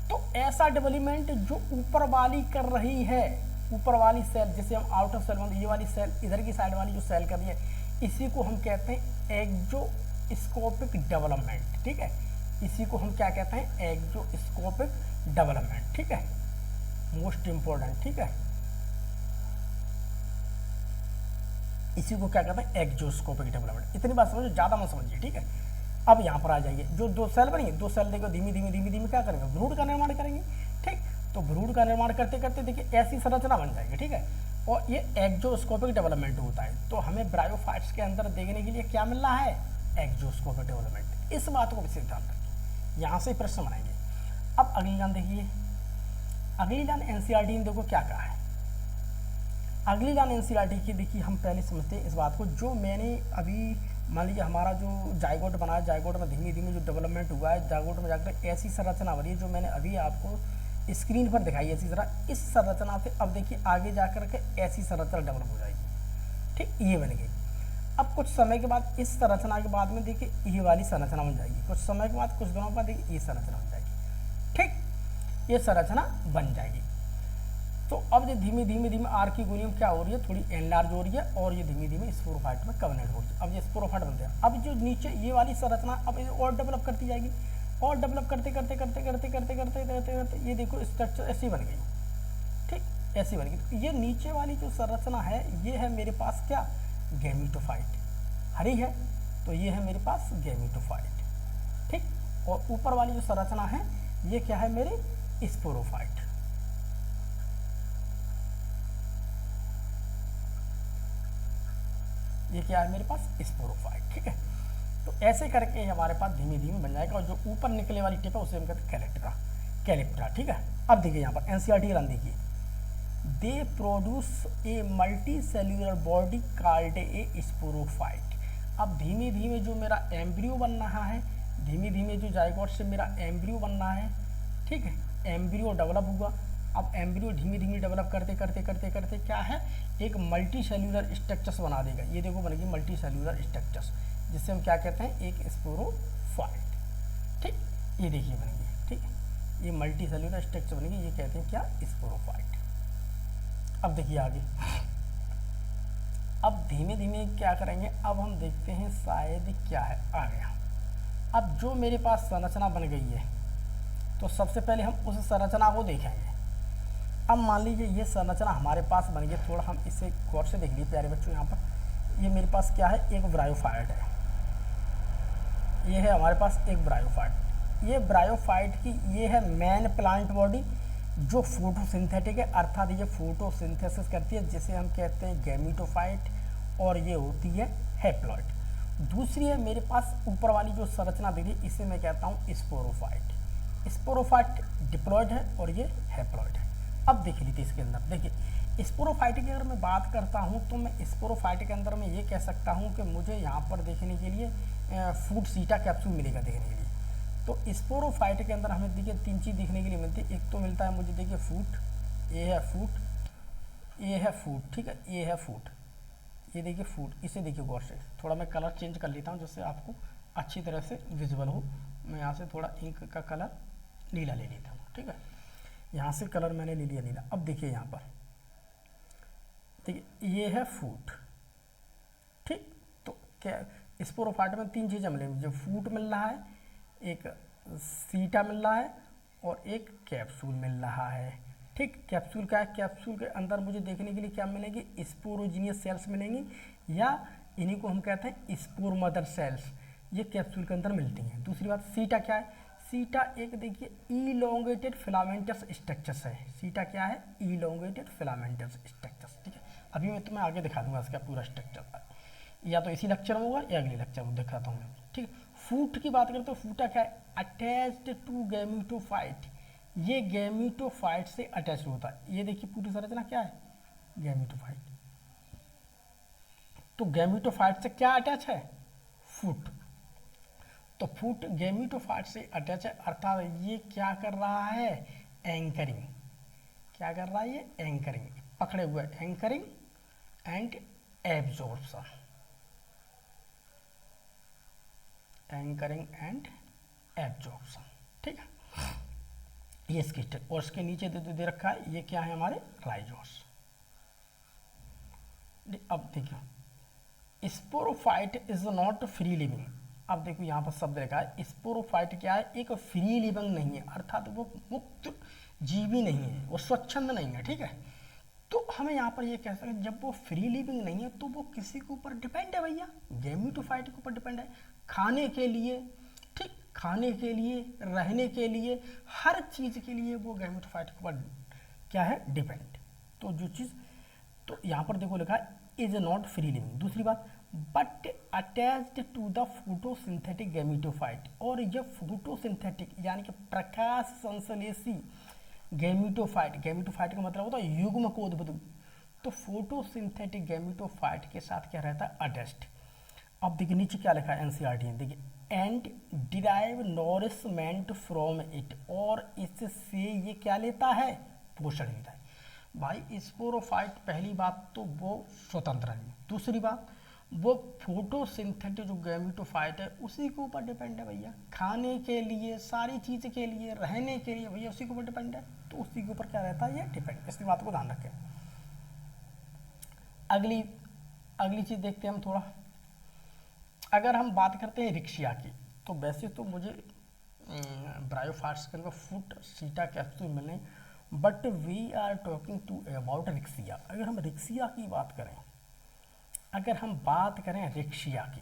तो ऐसा डेवलपमेंट जो ऊपर वाली कर रही है, ऊपर वाली सेल जिसे हम आउटर सेल, ये वाली सेल इधर की साइड वाली जो सेल कर रही है, इसी को हम कहते हैं एक्जोस्कोपिक डेवलपमेंट, ठीक है, इसी को हम क्या कहते हैं, एक्जोस्कोपिक डेवलपमेंट, ठीक है, मोस्ट इंपॉर्टेंट, ठीक है, इसी को क्या कहते हैं, एक्जोस्कोपिक डेवलपमेंट। इतनी बात समझो, ज़्यादा मत समझिए, ठीक है। अब यहाँ पर आ जाइए, जो 2 सेल बनी है, 2 सेल देखो धीमी धीमी क्या करेंगे, भ्रूण का निर्माण करेंगे, ठीक। तो भ्रूण का निर्माण करते करते देखिए ऐसी संरचना बन जाएगी, ठीक है, और ये एक्जोस्कोपिक डेवलपमेंट होता है। तो हमें ब्रायोफाइट्स के अंदर देखने के लिए क्या मिल रहा है, एक्जोस्कोपिक डेवलपमेंट। इस बात को विशेष ध्यान रखिए, यहाँ से प्रश्न बनाएंगे। अब अगली लाइन देखिए, अगली लाइन एनसीईआरटी ने देखो क्या कहा है। अगली लाइन एनसीईआरटी की देखिए, हम पहले समझते हैं इस बात को, जो मैंने अभी मान लीजिए हमारा जो जायगोट बना है, जायगोट में धीमे धीमे जो डेवलपमेंट हुआ है, जायगोट में जाकर ऐसी संरचना बनी है जो मैंने अभी आपको स्क्रीन पर दिखाई है, इसी तरह इस संरचना से अब देखिए आगे जाकर के ऐसी संरचना डेवलप हो जाएगी, ठीक, ये बन गई। अब कुछ समय के बाद इस संरचना के बाद में देखिए ये वाली संरचना बन जाएगी, कुछ समय के बाद, कुछ दिनों बाद देखिए ये संरचना बन जाएगी, ठीक, ये संरचना बन जाएगी। तो अब ये धीमे धीमे आर्किगोनियम क्या हो रही है, थोड़ी एनलार्ज हो रही है, और ये धीमे धीमे स्पोरोफाइट में कन्वर्ट हो रही है। अब ये स्पोरोफाइट बनते हैं। अब जो नीचे ये वाली संरचना अब ये और डेवलप करती जाएगी, और डेवलप करते ये देखो स्ट्रक्चर ऐसी बन गई, ठीक, ऐसी बन गई। तो ये नीचे वाली जो संरचना है, ये है मेरे पास क्या, गैमीटोफाइट, हरी है, तो ये है मेरे पास गैमीटोफाइट, ठीक, और ऊपर वाली जो संरचना है ये क्या है, मेरे स्पोरोफाइट। ये क्या है मेरे पास, स्पोरोफाइट, ठीक है। तो ऐसे करके हमारे पास धीमे धीमे बन जाएगा, और जो ऊपर निकले वाली टिप है उसे हम कहते हैं कैलिप्टा, ठीक है। अब देखिए यहाँ पर एनसीईआरटी रन देखिए, they produce a multi cellular body called a sporophyte. अब धीमे धीमे जो मेरा एम्ब्रियो बन रहा है, धीमे धीमे जो जायगोट से मेरा एम्ब्रियो बन रहा है, ठीक है, एम्ब्रियो डेवलप हुआ। अब एम्ब्रियो धीमे धीमे डेवलप करते क्या है, एक मल्टी सेल्यूलर स्ट्रक्चर्स बना देगा। ये देखो बनेगी मल्टी सेल्यूलर स्ट्रक्चर्स, जिससे हम क्या कहते हैं, एक स्पोरोफाइट, ठीक, ये देखिए बनेगी, ठीक, ये मल्टी सेल्यूलर स्ट्रक्चर बनेगी, ये कहते हैं क्या, स्पोरोफाइट। अब देखिए आगे, अब धीमे धीमे क्या करेंगे, अब हम देखते हैं शायद क्या है, आ गया। अब जो मेरे पास संरचना बन गई है, तो सबसे पहले हम उस संरचना को देखेंगे। अब मान लीजिए ये संरचना हमारे पास बन गई, थोड़ा हम इसे गौर से देख लीजिए प्यारे बच्चों। यहाँ पर ये मेरे पास क्या है, एक ब्रायोफाइट है, ये है हमारे पास एक ब्रायोफाइट। ये ब्रायोफाइट की ये है मेन प्लांट बॉडी जो फोटोसिंथेटिक है, अर्थात ये फोटोसिंथेसिस करती है, जिसे हम कहते हैं गैमीटोफाइट, और ये होती है हैप्लॉइड। दूसरी है मेरे पास ऊपर वाली जो संरचना देखिए, इसे मैं कहता हूँ स्पोरोफाइट। स्पोरोफाइट डिप्लॉइड है और ये हैप्लॉइड है। अब देख लीजिए इसके अंदर, देखिए स्पोरोफाइट की अगर मैं बात करता हूँ तो मैं स्पोरोफाइट के अंदर में ये कह सकता हूँ कि मुझे यहाँ पर देखने के लिए फूड सीटा कैप्सूल मिलेगा देखने के लिए। तो स्पोरोफाइट के अंदर हमें देखिए 3 चीज़ देखने के लिए मिलती है। एक तो मिलता है मुझे देखिए फूड, ये है फूड, ये है फूड, ठीक है, ये है फूड, ये देखिए फूड। इसे देखिए गौर से, थोड़ा मैं कलर चेंज कर लेता हूँ जिससे आपको अच्छी तरह से विजुअल हो। मैं यहाँ से थोड़ा इंक का कलर नीला ले लेता हूँ, ठीक है, यहाँ से कलर मैंने ले लिया नीला। अब देखिए यहाँ पर देखिए ये है फूड, ठीक। तो क्या स्पोरोफाइट में 3 चीज़ें मिलेंगी, जो फूड मिल रहा है, एक सीटा मिल रहा है, और एक कैप्सूल मिल रहा है। ठीक, कैप्सूल का है, कैप्सूल के अंदर मुझे देखने के लिए क्या मिलेंगे, स्पोरोजीनियस सेल्स मिलेंगी, या इन्हीं को हम कहते हैं स्पोर मदर सेल्स, ये कैप्सूल के अंदर मिलती हैं। दूसरी बात, सीटा क्या है, सीटा एक देखिए इलोंगेटेड फिलामेंटस स्ट्रक्चर्स है। सीटा क्या है, इलोंगेटेड फिलामेंटस स्ट्रक्चर्स। ठीक है, अभी मैं तुम्हें आगे दिखा दूंगा इसका पूरा स्ट्रक्चर, या तो इसी लेक्चर में होगा या अगले लेक्चर में दिखाता हूँ। ठीक, फूट की बात करें तो फूटा क्या है, अटैच्ड टू गैमीटोफाइट, ये गैमीटोफाइट से अटैच होता है। ये देखिए पूरी संरचना क्या है, गैमीटोफाइट। तो गैमीटोफाइट से क्या अटैच है, फूट। तो फूट गैमीटोफाइट से अटैच है, अर्थात ये क्या कर रहा है, एंकरिंग। क्या कर रहा है ये, एंकरिंग, पकड़े हुए, anchoring and absorption, anchoring and absorption. ठीक है, ये इसकी स्टेप, और इसके नीचे दे रखा है, ये क्या है हमारे राइजोस। अब देखिए, sporophyte is not free living. अब देखो यहाँ पर शब्द लिखा है, स्पोरोफाइट क्या है, एक फ्री लिविंग नहीं है, अर्थात वो मुक्त जीवी नहीं है, वो स्वच्छंद नहीं है। ठीक है, तो हमें यहाँ पर ये कह सकते हैं, जब वो फ्री लिविंग नहीं है तो वो किसी के ऊपर डिपेंड है भैया, गैमीटोफाइट के ऊपर डिपेंड है, खाने के लिए। ठीक, खाने के लिए, रहने के लिए, हर चीज़ के लिए वो गैमीटोफाइट के ऊपर क्या है, डिपेंड। तो जो चीज़, तो यहाँ पर देखो लिखा है इज नॉट फ्री लिविंग। दूसरी बात, but attached to the photosynthetic gametophyte, और ये फोटोसिंथेटिक यानी कि प्रकाश संश्लेषी गैमीटोफाइट, गैमीटोफाइट का मतलब होता है युग्मकोद्भव, तो फोटोसिंथेटिक गैमीटोफाइट के साथ क्या रहता है, अटैच्ड। अब देखिए नीचे क्या लिखा है एनसीईआरटी में, देखिए and derive nourishment from it, और इससे ये क्या लेता है, पोषण लेता है। भाई स्पोरोफाइट, पहली बात तो वो स्वतंत्र है, दूसरी बात वो फोटोसिंथेटिक जो गैमीटोफाइट है उसी के ऊपर डिपेंड है भैया, खाने के लिए, सारी चीज़ के लिए, रहने के लिए भैया उसी के ऊपर डिपेंड है, तो उसी के ऊपर क्या रहता है, ये डिपेंड। इस बात को ध्यान रखें। अगली चीज़ देखते हैं हम थोड़ा। अगर हम बात करते हैं रिक्शिया की, तो वैसे तो मुझे ब्रायोफाइट्स के अंदर फूट, सीटा, कैप्सूल मिले, but we are talking to about riccia. अगर हम रिक्शिया की बात करें, अगर हम बात करें रिक्शिया की,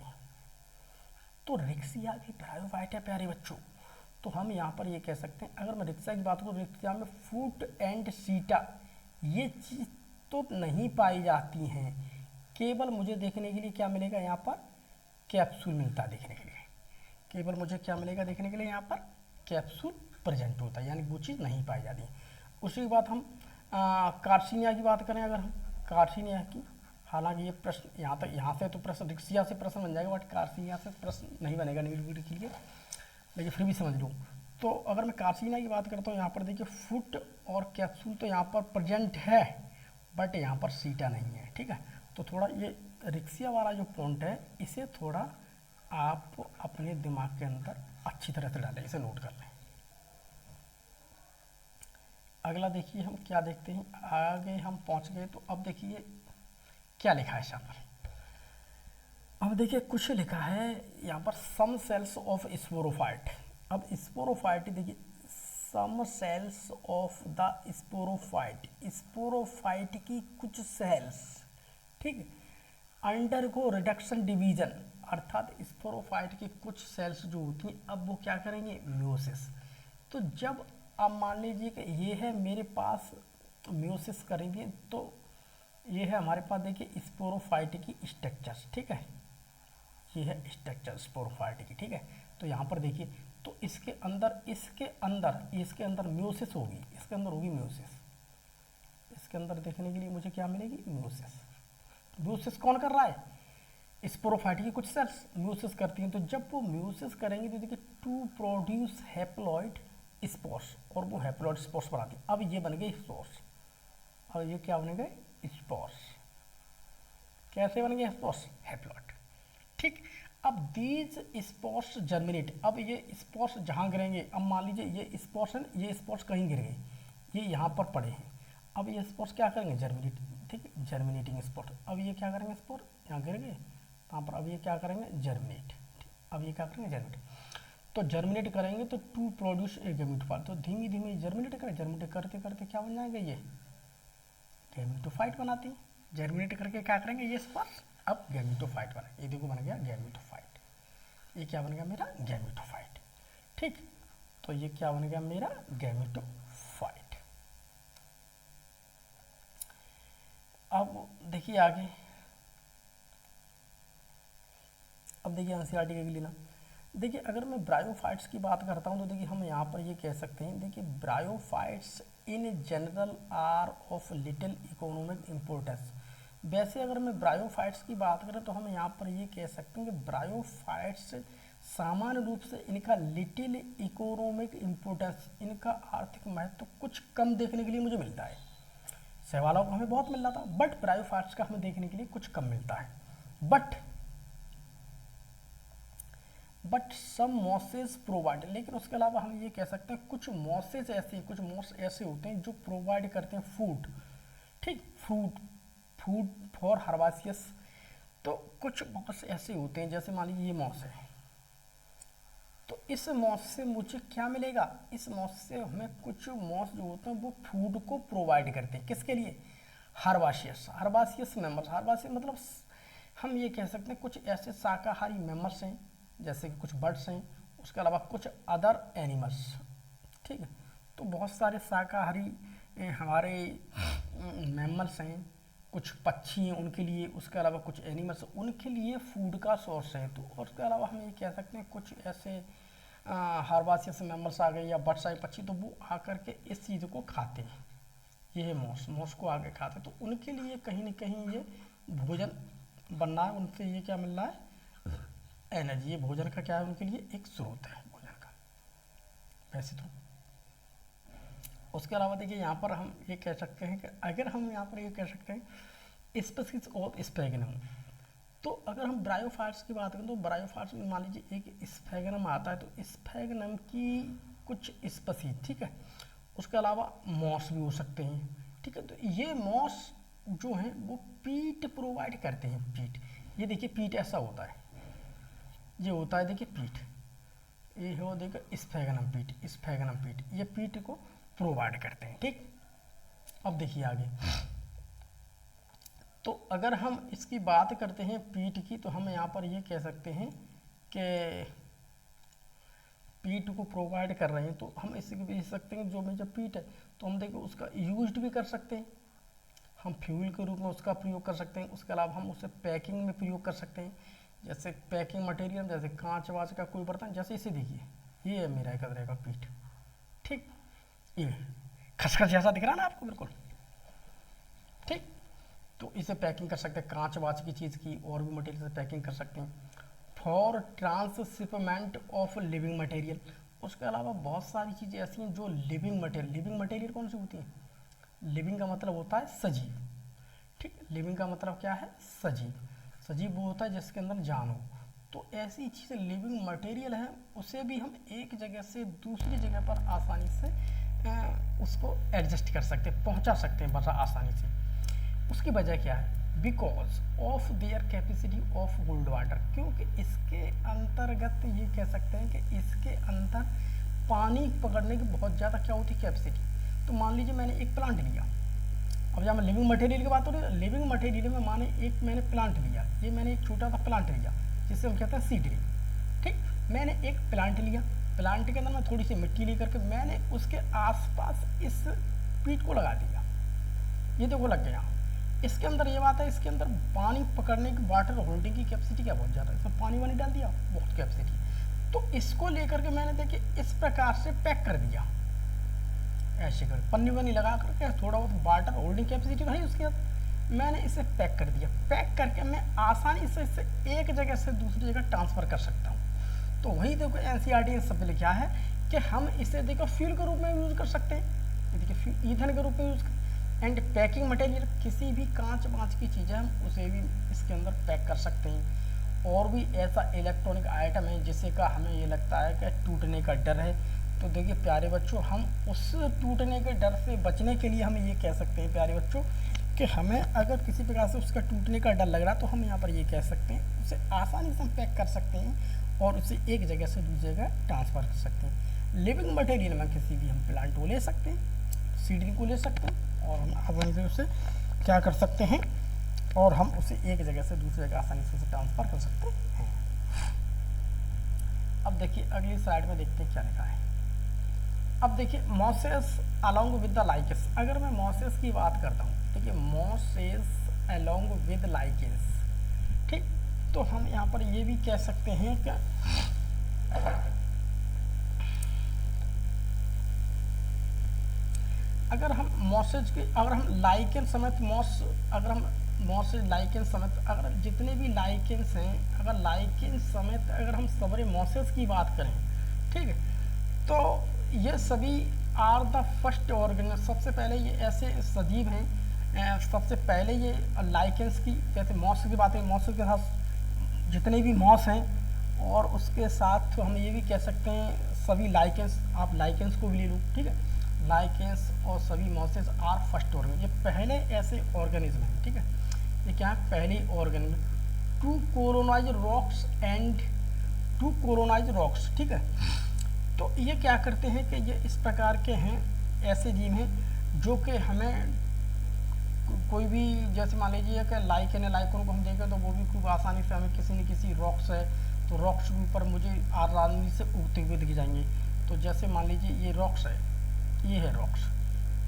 तो रिक्शिया भी ब्रायोफाइट है प्यारे बच्चों। तो हम यहाँ पर ये कह सकते हैं, अगर मैं रिक्शिया की बात करूँ, रिक्शिया में फूट एंड सीटा ये चीज़ तो नहीं पाई जाती हैं, केवल मुझे देखने के लिए क्या मिलेगा, यहाँ पर कैप्सूल मिलता है देखने के लिए, केवल मुझे क्या मिलेगा देखने के लिए, यहाँ पर कैप्सूल प्रेजेंट होता है, यानी वो चीज़ नहीं पाई जाती। उसी के बाद हम कार्सिनिया की बात करें, अगर हम कार्सिनिया की, हालांकि ये प्रश्न यहाँ से तो प्रश्न रिक्शिया से प्रश्न बन जाएगा, बट कार्सिनिया से प्रश्न नहीं बनेगा नीट के लिए, लेकिन फिर भी समझ लो। तो अगर मैं कार्सिनिया की बात करता हूँ, यहाँ पर देखिए फुट और कैप्सूल तो यहाँ पर प्रेजेंट है, बट यहाँ पर सीटा नहीं है। ठीक है, तो थोड़ा ये रिक्शिया वाला जो पॉइंट है, इसे थोड़ा आप अपने दिमाग के अंदर अच्छी तरह से डालें, इसे नोट कर लें। अगला देखिए हम क्या देखते हैं, आगे हम पहुँच गए, तो अब देखिए क्या लिखा है यहाँ पर। अब देखिए कुछ लिखा है यहाँ पर, सम सेल्स ऑफ स्पोरोफाइट। अब स्पोरोफाइट देखिए, some cells of the sporophyte, sporophyte की कुछ सेल्स, ठीक, अंडर को रिडक्शन डिवीजन, अर्थात स्पोरोफाइट की कुछ सेल्स जो होती हैं, अब वो क्या करेंगे, म्योसिस। तो जब आप मान लीजिए कि ये है मेरे पास, म्योसिस करेंगे, तो ये है हमारे पास देखिए स्पोरोफाइट की स्ट्रक्चर्स। ठीक है, ये है स्ट्रक्चर स्पोरोफाइट की। ठीक है, तो यहाँ पर देखिए, तो इसके अंदर म्योसिस होगी, इसके अंदर होगी म्योसिस, इसके अंदर देखने के लिए मुझे क्या मिलेगी, म्योसिस। म्योसिस कौन कर रहा है, स्पोरोफाइट की कुछ सेल्स म्योसिस करती हैं। तो जब वो म्योसिस करेंगे तो देखिए टू प्रोड्यूस हैप्लॉइड स्पोर्स, और वो हैप्लॉइड स्पोर्स बनाती है। अब ये बन गए स्पोर्स, और ये क्या बन गए, स्पोर्स। कैसे बन गए स्पोर्स, हैप्लॉइड। ठीक, अब दीज स्पोर्स जर्मिनेट, अब ये स्पोर्स जहाँ गिरेंगे, अब मान लीजिए ये स्पोर्स है, ये स्पोर्स कहीं गिर गए, ये यहाँ पर पड़े हैं, अब ये स्पोर्स क्या करेंगे, जर्मिनेट। ठीक है, जर्मिनेटिंग स्पोर्स। अब ये क्या करेंगे, स्पोर्स यहाँ गिर गए यहाँ पर, अब ये क्या करेंगे, जर्मिनेट। अब ये क्या करेंगे, जर्मिनेट। तो जर्मिनेट करेंगे तो टू प्रोड्यूस ए गैमेटोफाइट, तो धीमे धीमे जर्मिनेट करें, जर्मिनेट करते करते क्या बन जाएगा, ये गैमेटोफाइट बनाते हैं। जर्मिनेट करके क्या करेंगे, ये स्पर्श अब गैमेटोफाइट बना, ये देखो बन गया गैमेटोफाइट, ये क्या बन गया मेरा गैमेटोफाइट। ठीक, तो ये क्या बन गया मेरा गैमेटोफाइट। अब देखिए आगे, अब देखिए एनसीईआरटी के लिए ना, देखिए अगर मैं ब्रायोफाइट्स की बात करता हूँ तो देखिए हम यहाँ पर ये कह सकते हैं, देखिए bryophytes in general R of little economic importance. वैसे अगर मैं ब्रायोफाइट्स की बात करें तो हम यहाँ पर ये कह सकते हैं कि ब्रायोफाइट्स सामान्य रूप से इनका लिटिल इकोनॉमिक इम्पोर्टेंस, इनका आर्थिक महत्व कुछ कम देखने के लिए मुझे मिलता है। शैवालों को हमें बहुत मिल रहा था, बट ब्रायोफाइट्स का हमें देखने के लिए कुछ कम मिलता है। बट सम मॉसेस प्रोवाइड, लेकिन उसके अलावा हम ये कह सकते हैं कुछ मॉसेस ऐसे, कुछ मॉस ऐसे होते हैं जो प्रोवाइड करते हैं फूड, ठीक, फूड फॉर हर्बासियस। तो कुछ मॉस ऐसे होते हैं, जैसे मान लीजिए ये मॉस है, तो इस मॉस से मुझे क्या मिलेगा, इस मॉस से हमें कुछ मॉस जो होते हैं वो फूड को प्रोवाइड करते हैं, किसके लिए, हर्बासियस मेम्बर्स। हर्बासियस मतलब हम ये कह सकते हैं कुछ ऐसे शाकाहारी मेम्बर्स हैं, जैसे कि कुछ बर्ड्स हैं, उसके अलावा कुछ अदर एनिमल्स, ठीक है। तो बहुत सारे शाकाहारी हमारे मैमल्स हैं, कुछ पक्षी हैं उनके लिए, उसके अलावा कुछ एनिमल्स उनके लिए फूड का सोर्स है। तो उसके अलावा हम ये कह सकते हैं कुछ ऐसे हर्बासियस मैमल्स आ गए या बर्ड्स आए पक्षी, तो वो आकर के इस चीज़ को खाते हैं, ये मॉस को आगे खाते हैं। तो उनके लिए कहीं ना कहीं ये भोजन बनना है, उनसे ये क्या मिल रहा है, एनर्जी। ये भोजन का क्या है, उनके लिए एक स्रोत है भोजन का वैसे तो। उसके अलावा देखिए यहाँ पर हम ये कह सकते हैं कि अगर हम यहाँ पर ये कह सकते हैं स्पीशीज ऑफ स्फैगनम, तो अगर हम ब्रायोफाइट्स की बात करें तो ब्रायोफाइट्स में मान लीजिए एक स्फैगनम आता है, तो स्फैगनम की कुछ स्पीशीज, ठीक है। उसके अलावा मॉस भी हो सकते हैं, ठीक है। तो ये मॉस जो हैं वो पीट प्रोवाइड करते हैं, पीट। ये देखिए पीट ऐसा होता है, ये होता है देखिए पीट, ये हो देखिए स्फैगनम पीट, ये पीट को प्रोवाइड करते हैं, ठीक। अब देखिए आगे, तो अगर हम इसकी बात करते हैं पीट की, तो हम यहाँ पर ये कह सकते हैं कि पीट को प्रोवाइड कर रहे हैं, तो हम इससे कह सकते हैं जो जब पीट है तो हम देखिए उसका यूज भी कर सकते हैं, हम फ्यूल के रूप में उसका प्रयोग कर सकते हैं। उसके अलावा हम उसे पैकिंग में प्रयोग कर सकते हैं, जैसे पैकिंग मटेरियल, जैसे कांच वाच का कोई बर्तन, जैसे इसे देखिए ये है मेरा एक तरह का पीठ, ठीक, ये खसखस जैसा दिख रहा है ना आपको, बिल्कुल ठीक। तो इसे पैकिंग कर सकते हैं, कांच वाच की चीज़ की और भी मटेरियल से पैकिंग कर सकते हैं। For transshipment of living material, उसके अलावा बहुत सारी चीज़ें ऐसी हैं जो लिविंग मटेरियल कौन सी होती हैं, लिविंग का मतलब होता है सजीव, ठीक। लिविंग का मतलब क्या है, सजीव वो होता है जिसके अंदर जान हो। तो ऐसी चीज़ें लिविंग मटेरियल है, उसे भी हम एक जगह से दूसरी जगह पर आसानी से उसको एडजस्ट कर सकते हैं, पहुंचा सकते हैं बड़ा आसानी से। उसकी वजह क्या है, because of their capacity of hold water, क्योंकि इसके अंतर्गत ये कह सकते हैं कि इसके अंदर पानी पकड़ने की बहुत ज़्यादा क्या होती है, कैपेसिटी। तो मान लीजिए मैंने एक प्लांट लिया, अब जब मैं लिविंग मटेरियल की बात हो रही है, लिविंग मटेरियल में मैंने प्लांट लिया, ये मैंने एक छोटा सा प्लांट लिया जिसे हम कहते हैं सीडलिंग, ठीक। मैंने एक प्लांट लिया, प्लांट के अंदर मैं थोड़ी सी मिट्टी लेकर के मैंने उसके आसपास इस पीट को लगा दिया, ये देखो लग गया। इसके अंदर ये बात है, इसके अंदर पानी पकड़ने की, वाटर होल्डिंग की कैपेसिटी क्या बहुत ज़्यादा है, इसमें पानी वानी डाल दिया, बहुत कैपेसिटी। तो इसको लेकर के मैंने देखिए इस प्रकार से पैक कर दिया, ऐसे कर पन्नी वन्नी लगा करके, थोड़ा बहुत वाटर होल्डिंग कैपेसिटी रही उसके बाद मैंने इसे पैक कर दिया। पैक करके मैं आसानी से इसे एक जगह से दूसरी जगह ट्रांसफ़र कर सकता हूँ। तो वही देखो एनसीईआरटी ने सब लिखा है कि हम इसे देखो फ्यूल के रूप में यूज़ कर सकते हैं, देखिए ईंधन के रूप में यूज़ कर, एंड पैकिंग मटेरियल, किसी भी कांच वाँच की चीज़ें हम उसे भी इसके अंदर पैक कर सकते हैं। और भी ऐसा इलेक्ट्रॉनिक आइटम है जिसे का हमें ये लगता है कि टूटने का डर है, तो देखिए प्यारे बच्चों, हम उस टूटने के डर से बचने के लिए हम ये कह सकते हैं प्यारे बच्चों कि हमें अगर किसी प्रकार से उसका टूटने का डर लग रहा है तो हम यहाँ पर ये कह सकते हैं उसे आसानी से हम पैक कर सकते हैं और उसे एक जगह से दूसरी जगह ट्रांसफ़र कर सकते हैं। लिविंग मटेरियल में किसी भी हम प्लांट को ले सकते हैं, सीडलिंग को ले सकते हैं और हम आसानी से उसे क्या कर सकते हैं, और हम उसे एक जगह से दूसरी जगह आसानी से उसे ट्रांसफ़र कर सकते हैं। अब देखिए अगली स्लाइड में देखते हैं क्या लिखा है। अब देखिए mosses along with the lichens. अगर मैं मॉसेस की बात करता हूँ, देखिए मॉसेस अलोंग विद लाइकेंस, ठीक, तो हम यहाँ पर ये भी कह सकते हैं कि अगर हम मॉसेज की, अगर हम लाइकेन समेत अगर हम मॉसेज लाइकेन समेत अगर जितने भी लाइकेंस हैं, अगर लाइकेन समेत अगर हम सबरे मॉसेज की बात करें, ठीक है, तो ये सभी आर द फर्स्ट ऑर्गेनिज्म। सबसे पहले ये ऐसे सजीव हैं, सबसे पहले ये लाइकेंस की, जैसे मॉस की बात है, मॉस के साथ जितने भी मॉस हैं, और उसके साथ हम ये भी कह सकते हैं सभी लाइकेंस, आप लाइकेंस को भी ले लो, ठीक है, लाइकेंस और सभी मॉसेस आर फर्स्ट ऑर्गेनिज्म, ये पहले ऐसे ऑर्गेनिज्म हैं, ठीक है, ये क्या है, पहले organism to colonise rocks and to colonise rocks, ठीक है। तो ये क्या करते हैं कि ये इस प्रकार के हैं, ऐसे जीव हैं जो कि हमें कोई भी, जैसे मान लीजिए कि लाइकेन है, लाइकोन को हम देखें तो वो भी खूब आसानी से हमें किसी न किसी रॉक्स है, तो रॉक्स के ऊपर मुझे आसानी से उगते हुए दिख जाएंगे। तो जैसे मान लीजिए ये रॉक्स है, ये है रॉक्स,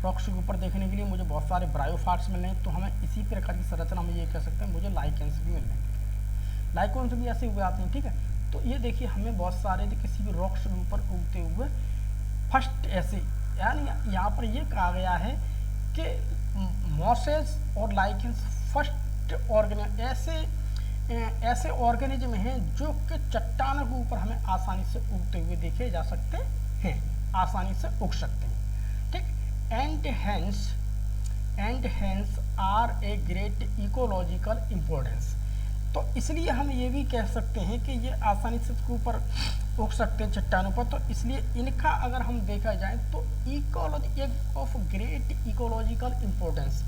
रॉक्स के ऊपर देखने के लिए मुझे बहुत सारे ब्रायोफाइट्स मिल रहे हैं, तो हमें इसी प्रकार की संरचना में ये कह सकते हैं मुझे लाइकेंस भी मिल रहे हैं, लाइकोन्स भी ऐसे हुए आते हैं, ठीक है। तो ये देखिए हमें बहुत सारे किसी भी रॉक्स के ऊपर उगते हुए फर्स्ट ऐसे, यानी यहाँ पर ये कहा गया है कि मॉसेस और लाइकेंस फर्स्ट ऑर्गेनिज्म ऐसे ऑर्गेनिज्म हैं जो कि चट्टानों के ऊपर हमें आसानी से उगते हुए देखे जा सकते हैं, आसानी से उग सकते हैं, ठीक। And hence are a great ecological importance. तो इसलिए हम ये भी कह सकते हैं कि ये आसानी से उसके ऊपर उग सकते हैं चट्टानों पर, तो इसलिए इनका अगर हम देखा जाए तो ecology of great ecological importance,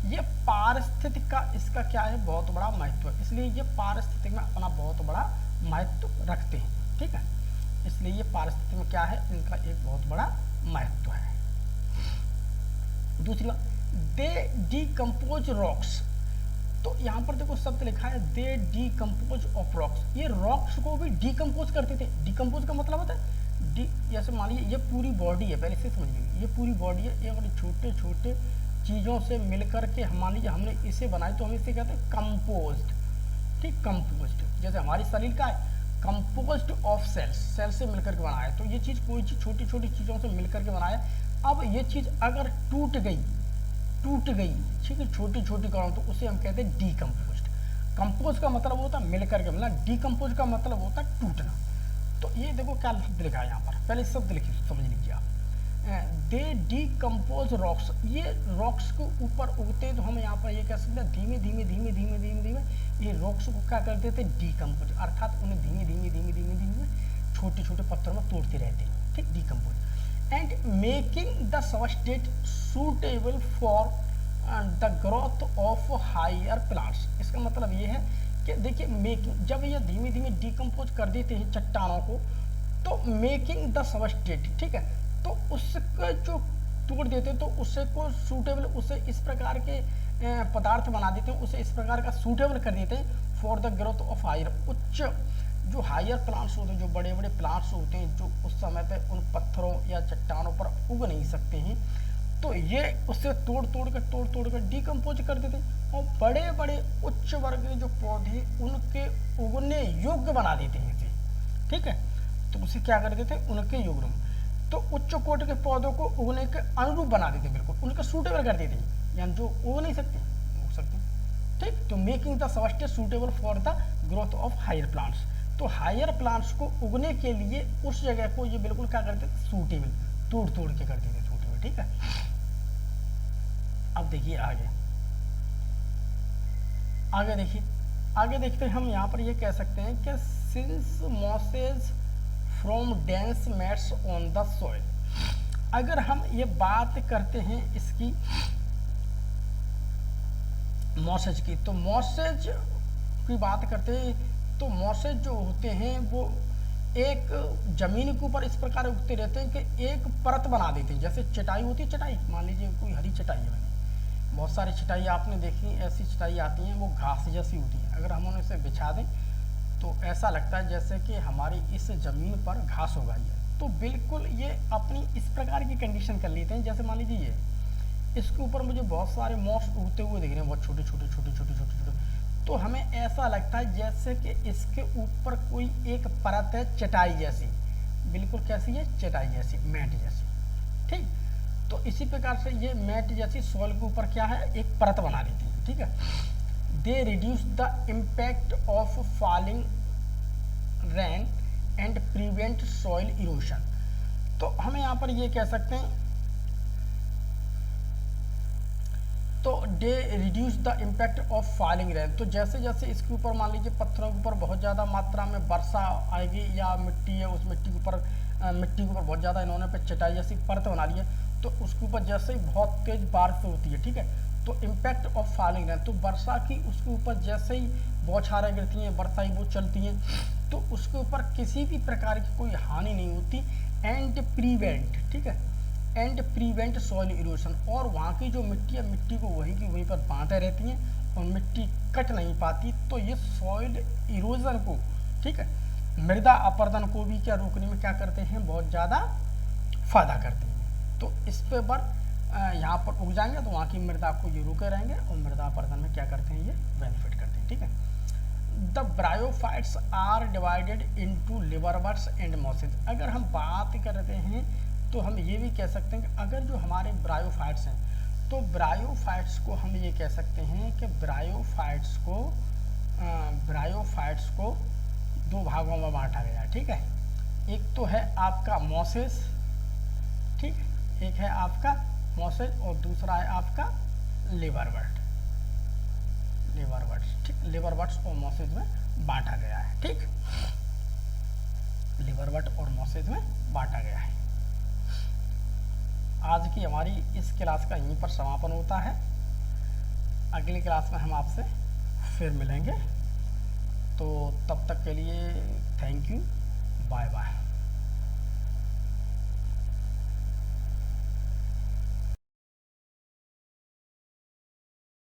ये पारिस्थितिक का इसका क्या है, बहुत बड़ा महत्व है, इसलिए ये पारिस्थितिक में अपना बहुत बड़ा महत्व रखते हैं, ठीक है, इसलिए ये पारिस्थितिक में क्या है, इनका एक बहुत बड़ा महत्व है। दूसरी बात, दे डिकम्पोज रॉक्स। तो यहाँ पर देखो शब्द लिखा है दे डिकम्पोज ऑफ रॉक्स, ये रॉक्स को भी डिकम्पोज करते थे। डिकम्पोज का मतलब होता है जैसे मान लीजिए ये पूरी बॉडी है, पहले से समझ लीजिए ये पूरी बॉडी है, ये और छोटे छोटे चीज़ों से मिलकर के मान लीजिए हमने इसे बनाई, तो हम इसे कहते हैं कंपोज्ड, ठीक, कंपोज्ड। जैसे हमारी शरीर का है कंपोज्ड ऑफ सेल्स, सेल से मिलकर के बनाया है, तो ये चीज़ कोई चीज़ छोटी छोटी चीज़ों से मिलकर के बनाया। अब ये चीज़ अगर टूट गई, ठीक है, छोटी छोटी कणों, तो उसे हम कहते हैं डीकम्पोज्ड। कंपोज का मतलब होता है मिलकर के मिलना, डीकम्पोज का मतलब होता है टूटना। तो ये देखो क्या शब्द लिखा है यहाँ पर, पहले शब्द लिखिए समझ लीजिए आप, दे डीकम्पोज रॉक्स, ये रॉक्स के ऊपर उगते हैं, तो हम यहाँ पर ये कह सकते हैं धीमे धीमे धीमे धीमे धीमे धीमे ये रॉक्स को क्या करते थे, डीकम्पोज, अर्थात उन्हें धीमे धीमे धीमे धीमे धीमे छोटे छोटे पत्थरों में तोड़ते रहते हैं, ठीक, decompose and making the substrate suitable for the growth of higher plants. इसका मतलब ये है कि देखिए मेकिंग, जब ये धीमे धीमे डीकम्पोज कर देते हैं चट्टानों को, तो मेकिंग द सबस्ट्रेट, ठीक है, तो उसका जो तोड़ देते हैं तो उससे को सूटेबल, उसे इस प्रकार के पदार्थ बना देते हैं, उसे इस प्रकार का सूटेबल कर देते हैं for the growth of higher, उच्च जो हायर प्लांट्स होते हैं, जो बड़े बड़े प्लांट्स होते हैं जो उस समय पे उन पत्थरों या चट्टानों पर उग नहीं सकते हैं, तो ये उससे तोड़ तोड़ कर डीकम्पोज कर देते हैं और बड़े बड़े उच्च वर्ग के जो पौधे उनके उगने योग्य बना देते हैं इसे, ठीक है, तो उसे क्या कर देते हैं, उनके योग्य, तो उच्च कोटि के पौधों को उगने के अनुरूप बना देते हैं, बिल्कुल उनके सूटेबल कर देते हैं, यानी जो उग नहीं सकते उग सकते हैं, ठीक। तो making the substrate suitable for the growth of higher plants, तो हायर प्लांट्स को उगने के लिए उस जगह को ये बिल्कुल क्या करते थे, सूटेबल, तोड़ तोड़ के कर देते सूटेबल, ठीक है। अब देखिए आगे देखिए, आगे देखते हैं हम यहाँ पर ये कह सकते हैं कि since masses from dense mats on the soil, अगर हम ये बात करते हैं इसकी मॉसेज की, तो मॉसेज की बात करते हैं, तो मॉसेज जो होते हैं वो एक जमीन के ऊपर इस प्रकार उगते रहते हैं कि एक परत बना देते हैं। जैसे चटाई होती है, चटाई मान लीजिए कोई हरी चटाई है, बहुत सारी चटाई आपने देखी, ऐसी चटाई आती हैं वो घास जैसी होती है, अगर हम उन्हें से बिछा दें तो ऐसा लगता है जैसे कि हमारी इस ज़मीन पर घास उगाई है। तो बिल्कुल ये अपनी इस प्रकार की कंडीशन कर लेते हैं। जैसे मान लीजिए ये, इसके ऊपर मुझे बहुत सारे मॉस उगते हुए दिख रहे हैं, बहुत छोटे छोटे छोटे छोटे छोटे छोटे, तो हमें ऐसा लगता है जैसे कि इसके ऊपर कोई एक परत है चटाई जैसी, बिल्कुल कैसी है, चटाई जैसी, मैट जैसी। ठीक, तो इसी प्रकार से ये मैट जैसी सॉइल के ऊपर क्या है, एक परत बना देती है। ठीक है, they reduce the impact of falling rain and prevent soil erosion. तो हमें यहाँ पर ये कह सकते हैं, तो they reduce the impact of falling rain. तो जैसे जैसे इसके ऊपर मान लीजिए पत्थरों के ऊपर बहुत ज़्यादा मात्रा में वर्षा आएगी, या मिट्टी है उस मिट्टी के ऊपर बहुत ज़्यादा इन्होंने पे चटाई जैसी परत बना ली है, तो उसके ऊपर जैसे ही बहुत तेज बारिश होती है, ठीक है, तो इम्पैक्ट ऑफ फॉलिंग रेन, तो वर्षा की उसके ऊपर जैसे ही बौछारें गिरती हैं, वर्षा ही वो चलती हैं, तो उसके ऊपर किसी भी प्रकार की कोई हानि नहीं होती। एंड प्रिवेंट, ठीक है, एंड प्रिवेंट सॉइल इरोशन, और वहाँ की जो मिट्टी है, मिट्टी को वहीं की वहीं पर बांधे रहती हैं और मिट्टी कट नहीं पाती। तो ये सॉइल इरोजन को, ठीक है, मृदा अपरदन को भी क्या रोकने में क्या करते हैं, बहुत ज़्यादा फायदा करते हैं। तो इस पे पर यहाँ पर उग जाएंगे तो वहाँ की मृदा को ये रुके रहेंगे और मृदा अपरदन में क्या करते हैं, ये बेनिफिट करते हैं। ठीक है, the bryophytes are divided into liverworts and mosses. अगर हम बात करते हैं तो हम ये भी कह सकते हैं कि अगर जो हमारे ब्रायोफाइट्स हैं, तो ब्रायोफाइट्स को हम ये कह सकते हैं कि ब्रायोफाइट्स को दो भागों में बांटा गया। ठीक है, एक तो है आपका मॉसेज, ठीक, एक है आपका मॉसेज और दूसरा है आपका लिवरवर्ट, ठीक, लिवरवर्ट्स और मॉसेज में बांटा गया है। ठीक, लिवरवर्ट और मॉसेज में बांटा गया है। आज की हमारी इस क्लास का यहीं पर समापन होता है। अगली क्लास में हम आपसे फिर मिलेंगे, तो तब तक के लिए थैंक यू, बाय बाय।